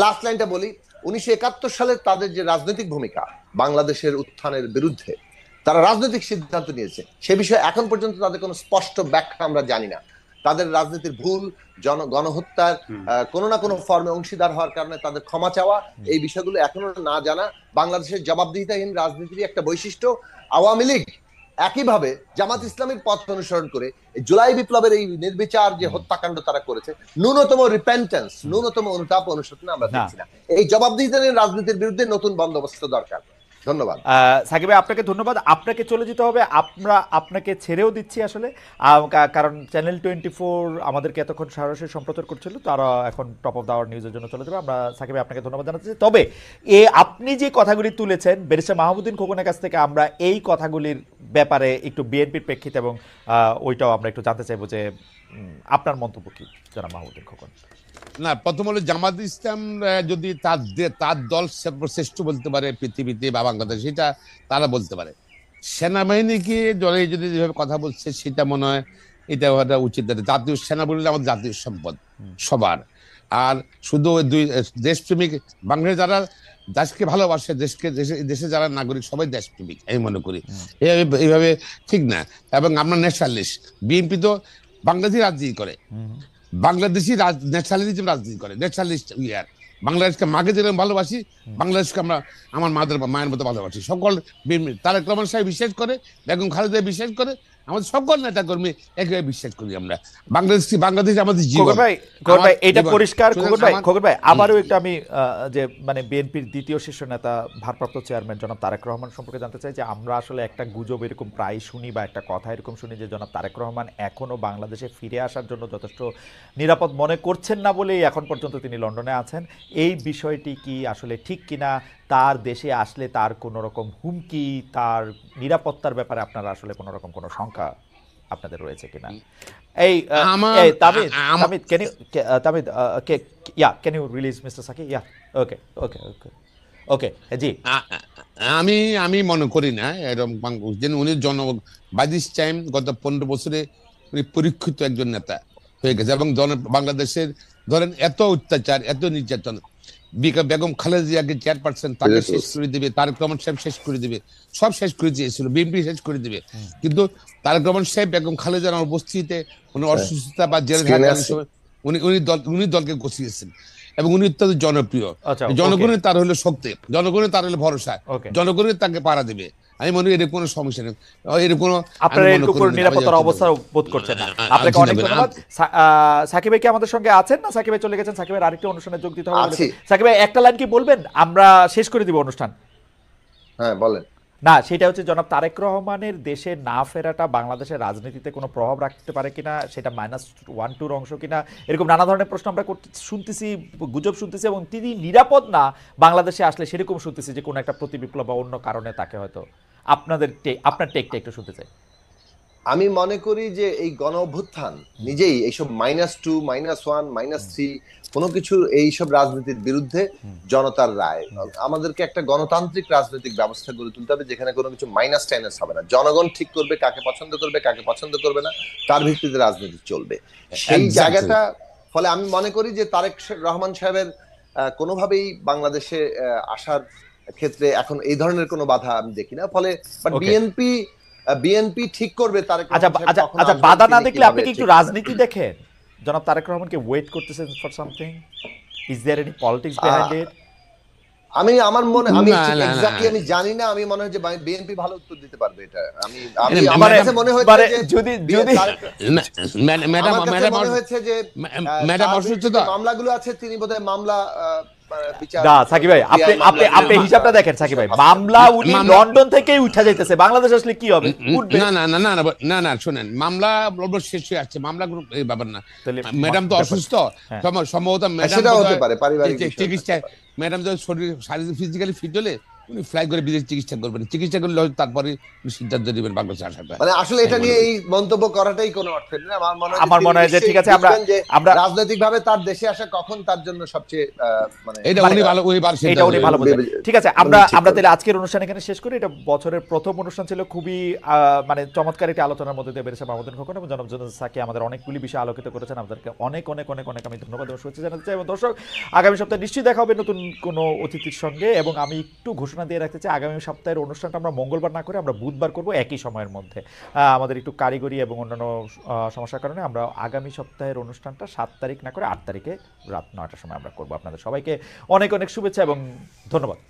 লাস্ট লাইনটা বলি, 1971 সালে তাদের যে রাজনৈতিক ভূমিকা বাংলাদেশের উত্থানের বিরুদ্ধে, তারা রাজনৈতিক সিদ্ধান্ত নিয়েছে, সে বিষয়ে এখন পর্যন্ত তাদের কোনো স্পষ্ট ব্যাখ্যা আমরা জানি না। তাদের রাজনীতির ভুল, গণহত্যার কোনো না কোনো ফর্মে অংশীদার হওয়ার কারণে তাদের ক্ষমা চাওয়া, এই বিষয়গুলো এখনো না জানা বাংলাদেশের জবাবদিহিতাহীন রাজনীতির একটা বৈশিষ্ট্য। আওয়ামী লীগ একইভাবে জামাত ইসলামের পথ অনুসরণ করে জুলাই বিপ্লবের এই নির্বিচার যে হত্যাকাণ্ড তারা করেছে, ন্যূনতম রিপেন্টেন্স, ন্যূনতম অনুতাপ অনুশোচনা আমরা দেখছি না। এই জবাবদিহিতাহীন রাজনীতির বিরুদ্ধে নতুন বন্দোবস্ত দরকার। ধন্যবাদ সাকিব ভাই, আপনাকে ধন্যবাদ। আপনাকে চলে যেতে হবে, আমরা আপনাকে ছেড়েও দিচ্ছি আসলে, কারণ চ্যানেল 24 আমাদেরকে এতক্ষণ সরাসরি সম্প্রচার করছিল, তারা এখন টপ অফ দ্য আওয়ার নিউজের জন্য চলে যাবে। আমরা সাকিব ভাই আপনাকে ধন্যবাদ জানাচ্ছি। তবে আপনি যে কথাগুলি তুলেছেন ব্যারিস্টার মাহমুদ্দিন খোকনের কাছ থেকে আমরা এই কথাগুলির ব্যাপারে একটু বিএনপির প্রেক্ষিতে এবং ওইটাও আমরা একটু জানতে চাইবো যে আপনার মন্তব্য কি জনাব মাহমুদ্দিন খোকন। না, প্রথম হলো জামাত ইসলাম যদি তার দল শ্রেষ্ঠ বলতে পারে পৃথিবীতে বা বাংলাদেশে, সেটা তারা বলতে পারে। সেনাবাহিনীকে দলে যদি যেভাবে কথা বলছে সেটা মনে হয় এটা হওয়াটা উচিত। জাতীয় সেনা বললে আমাদের জাতীয় সম্পদ সবার। আর শুধু দুই দেশপ্রেমিক বাংলাদেশ যারা দেশকে ভালোবাসে, দেশে যারা নাগরিক সবাই দেশপ্রেমিক আমি মনে করি। এইভাবে ঠিক না। এবং আমরা ন্যাশনালিস্ট, বিএনপি তো বাংলাদেশি রাজনীতি করে, বাংলাদেশি ন্যাশনালিজম রাজনীতি করে, ন্যাশনালিস্ট ইয়ার। বাংলাদেশকে মাকে যেরকম ভালোবাসি, বাংলাদেশকে আমরা আমার মায়ের মতো ভালোবাসি। সকল তারেক রহমান সাহেব বিশেষ করে, বেগম খালেদা বিশ্বাস করে, আমাদের সকল নেতা কর্মী একভাবে বিশ্বাস করি আমরা। বাংলাদেশ আমাদের জীবন, খোকন ভাই, খোকন আমার ভাই, এটা জীবন। পরিষ্কার। সুতরাং খোকন ভাই আবারও একটু আমি যে মানে বিএনপির দ্বিতীয় শীর্ষ নেতা ভারপ্রাপ্ত চেয়ারম্যান জনাব তারেক রহমান সম্পর্কে জানতে চাই যে আমরা আসলে একটা গুজব এরকম প্রায় শুনি বা একটা কথা এরকম শুনি যে জনাব তারেক রহমান এখনো বাংলাদেশে ফিরে আসার জন্য যথেষ্ট নিরাপদ মনে করছেন না বলেই এখন পর্যন্ত তিনি লন্ডনে আছেন। এই বিষয়টি কি আসলে ঠিক কিনা? তার দেশে আসলে তার কোনো রকম হুমকি, তার নিরাপত্তার ব্যাপারে আপনারা আসলে কোনো রকম কোনো শঙ্কা আপনাদের রয়েছে কিনা? Hey, আমার hey, Tamid, আমার Tamid, can you, Tamid, yeah, can you release Mr. Saki? Yeah, okay, জি, আ- আ- আমি আমি মনে করি না এরকম যে উনি বাই দিস টাইম গত 15 বছরে উনি পরীক্ষিত একজন নেতা হয়ে গেছে, এবং বাংলাদেশের ধরেন এত অত্যাচার, এত নির্যাতন, বেগম খালেদা জিয়াকে চেয়ারপারসন তাকে বুঝেছি, শেষ বুঝছি। করে দিবে, তারেক রহমান সাহেব শেষ করে দিবে, সব শেষ করে দিয়েছিল, বিএনপি শেষ করে দিবে। কিন্তু তারেক রহমান সাহেব বেগম খালেদা জিয়ার উপস্থিতিতে, উনি হ্যাঁ, অসুস্থতা বা জেলে স্ক্রিনে থাকাকালীন আছে। সময় উনি দলকে গছিয়েছেন, এবং উনি অত্যন্ত জনপ্রিয়। আচ্ছা, ওকে, জনগণের তার হলো শক্তি, জনগণের তার হলো ভরসা, ওকে। জনগণের তাকে পাড়া দেবে। আমি মনে করি এর কোনো সমস্যা নেই, এর কোনো, আমি আপনারা মনে এরকম করি কোনো না আমি নিরাপত্তার চিন্তা অবস্থা করি বোধ করছেন না। আপনাকে অনেক ধন্যবাদ। সাকিব ভাই কি আমাদের সঙ্গে আছেন, না সাকিব ভাই চলে গেছেন? সাকিব ভাই আরেকটি অনুষ্ঠানে যোগ দিতে হবে আছি। বলেছেন। সাকিব ভাই একটা লাইন কি বলবেন? আমরা শেষ করে দিব অনুষ্ঠান। হ্যাঁ, বলেন। না, সেটা হচ্ছে জনাব তারেক রহমানের দেশে না ফেরাটা বাংলাদেশের রাজনীতিতে কোনো প্রভাব রাখতে পারে কিনা, সেটা -1-2 অংশ কিনা, এরকম নানা ধরনের প্রশ্ন আমরা শুনতেছি, গুজব শুনতেছি, এবং তিনি নিরাপদ না বাংলাদেশে আসলে সেরকম শুনতেছি যে কোনো একটা প্রতিবিপ্লব বা অন্য কারণে তাকে হয়তো। আপনার টেকটা একটু শুনতে চাই। আমি মনে করি যে এই গণ অভ্যুত্থান নিজেই এইসব -2, -1, -3 কোনো কিছু এইসব রাজনীতির বিরুদ্ধে জনতার রায়। আমাদেরকে একটা গণতান্ত্রিক রাজনৈতিক ব্যবস্থা গড়ে তুলতে হবে যেখানে কোনো কিছু মাইনাস টাইনাস হবে না। জনগণ ঠিক করবে কাকে পছন্দ করবে, কাকে পছন্দ করবে না, তার ভিত্তিতে রাজনীতি চলবে। সেই এক্স্যাক্টলি। জায়গাটা, ফলে আমি মনে করি যে তারেক রহমান সাহেবের কোনোভাবেই বাংলাদেশে আসার ক্ষেত্রে এখন এই ধরনের কোনো বাধা আমি দেখি না। ফলে বাট ওকে, বিএনপি ঠিক করবে তারেক আচ্ছা, রহমান সাহেব আচ্ছা, কখন আচ্ছা, আসবেন, বাধা না তিনি দেখলে আপনি কিভাবে কি একটু ঠিক করবেন। রাজনীতি দেখেন? জনাব তারেক রহমানকে ওয়েট করতেছেন for something? Is there any politics behind ah, it? আমি না ঠিক না না, এক্স্যাক্টলি আমি জানি না। আমি মনে হয় যে বিএনপি ভালো উত্তর দিতে পারবে এটা। আমি আমি আমার মানে ম্যাডাম, কাছে মনে হয়েছে মানে যে যদি যদি তারেক, ম্যাডাম আমার কাছে ম্যাডাম মনে হয়েছে যে ম্যাডাম তার অসুস্থ বিরুদ্ধে যে তো। মামলাগুলো আছে তিনি বোধহয় মামলা বিচার না সাকিব ভাই, আপনি প্রক্রিয়ায় আপনি আপনি মামলাগুলো হিসাবটা দেখেন সাকিব ভাই, চেষ্টা করছেন। মামলা উনি মামলা লন্ডন থেকেই উঠা যাইতেছে, বাংলাদেশ আসলে কি হবে? উঠবে। না না না না না না না, শোনেন, মামলা অবশ্য শেষ হয়ে আসছে, মামলা কোনো এই ব্যাপার না। তাহলে ম্যাডাম তো ব্যাপার, অসুস্থ, হ্যাঁ, সম্ভবত ম্যাডাম সেটাও হতে বোধহয় পারে, পারিবারিক বিষয় থাকতে চিকিৎসা, পারে। ম্যাডাম যদি শারীরিক ফিজিক্যালি ফিট হলে উনি ফ্লাই করে বিদেশ চিকিৎসা করবেন, চিকিৎসা করলে হয়তো তারপরে উনি সিদ্ধান্ত নেবেন বাংলাদেশে আসাটা। মানে আসলে আমি এটা মনে নিয়ে করি এই মন্তব্য করাটাই কোনো অর্থের না। আমার মনে হয় যে আমার তিনি মনে হয় যে নিশ্চয়ই ঠিক আছে, আমরা বুঝবেন যে আমরা রাজনৈতিক ভাবে তার দেশে আসা কখন তার জন্য সবচেয়ে মানে এটা মানে উনি ভালো এটা সিদ্ধান্ত উনি নেবেন। ভালো বোঝেন। ঠিক আছে, উনি আমরা ঠিক আমরা করবেন। তাহলে আজকের অনুষ্ঠান এখানে শেষ করি। এটা বছরের প্রথম অনুষ্ঠান ছিল, খুবই মানে চমৎকার একটি আলোচনার মধ্যে দিয়ে বেড়েছে মাহমুদুল খোকন এবং জনাব সাকি আমাদের অনেকগুলি বিষয় আলোকিত করেছেন। আপনাদেরকে অনেক অনেক অনেক অনেক আমি ধন্যবাদ এবং শুভেচ্ছা জানাতে চাই। এবং দর্শক, আগামী সপ্তাহে নিশ্চয়ই দেখা হবে নতুন কোনো অতিথির সঙ্গে। এবং আমি একটু ঘোষণা দিয়ে রাখতে চাই, আগামী সপ্তাহের অনুষ্ঠানটা আমরা মঙ্গলবার না করে আমরা বুধবার করব একই সময়ের মধ্যে। আমাদের একটু কারিগরি এবং অন্যান্য সমস্যার কারণে আমরা আগামী সপ্তাহের অনুষ্ঠানটা 7 তারিখ না করে 8 তারিখে রাত 9টার সময় আমরা করব। আপনাদের সবাইকে অনেক অনেক শুভেচ্ছা এবং ধন্যবাদ।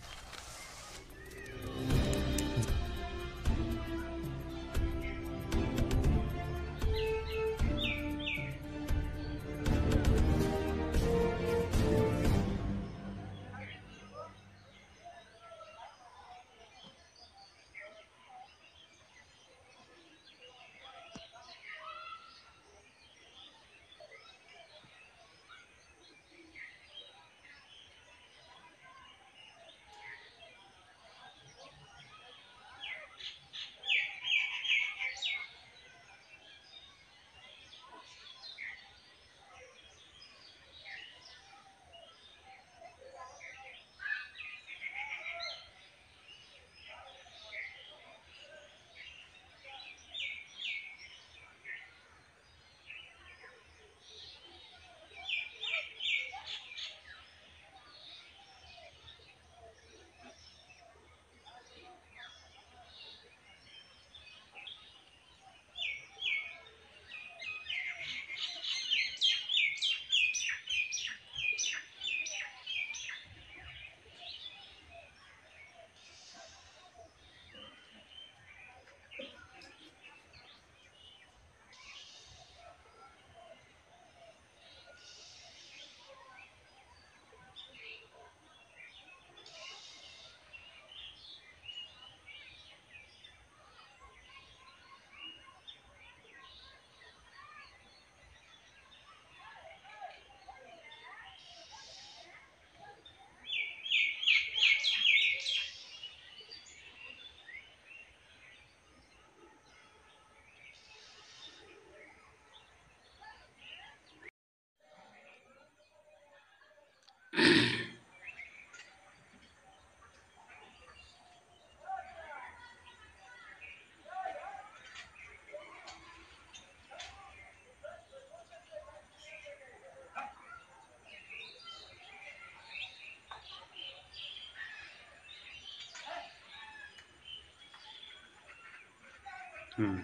হুম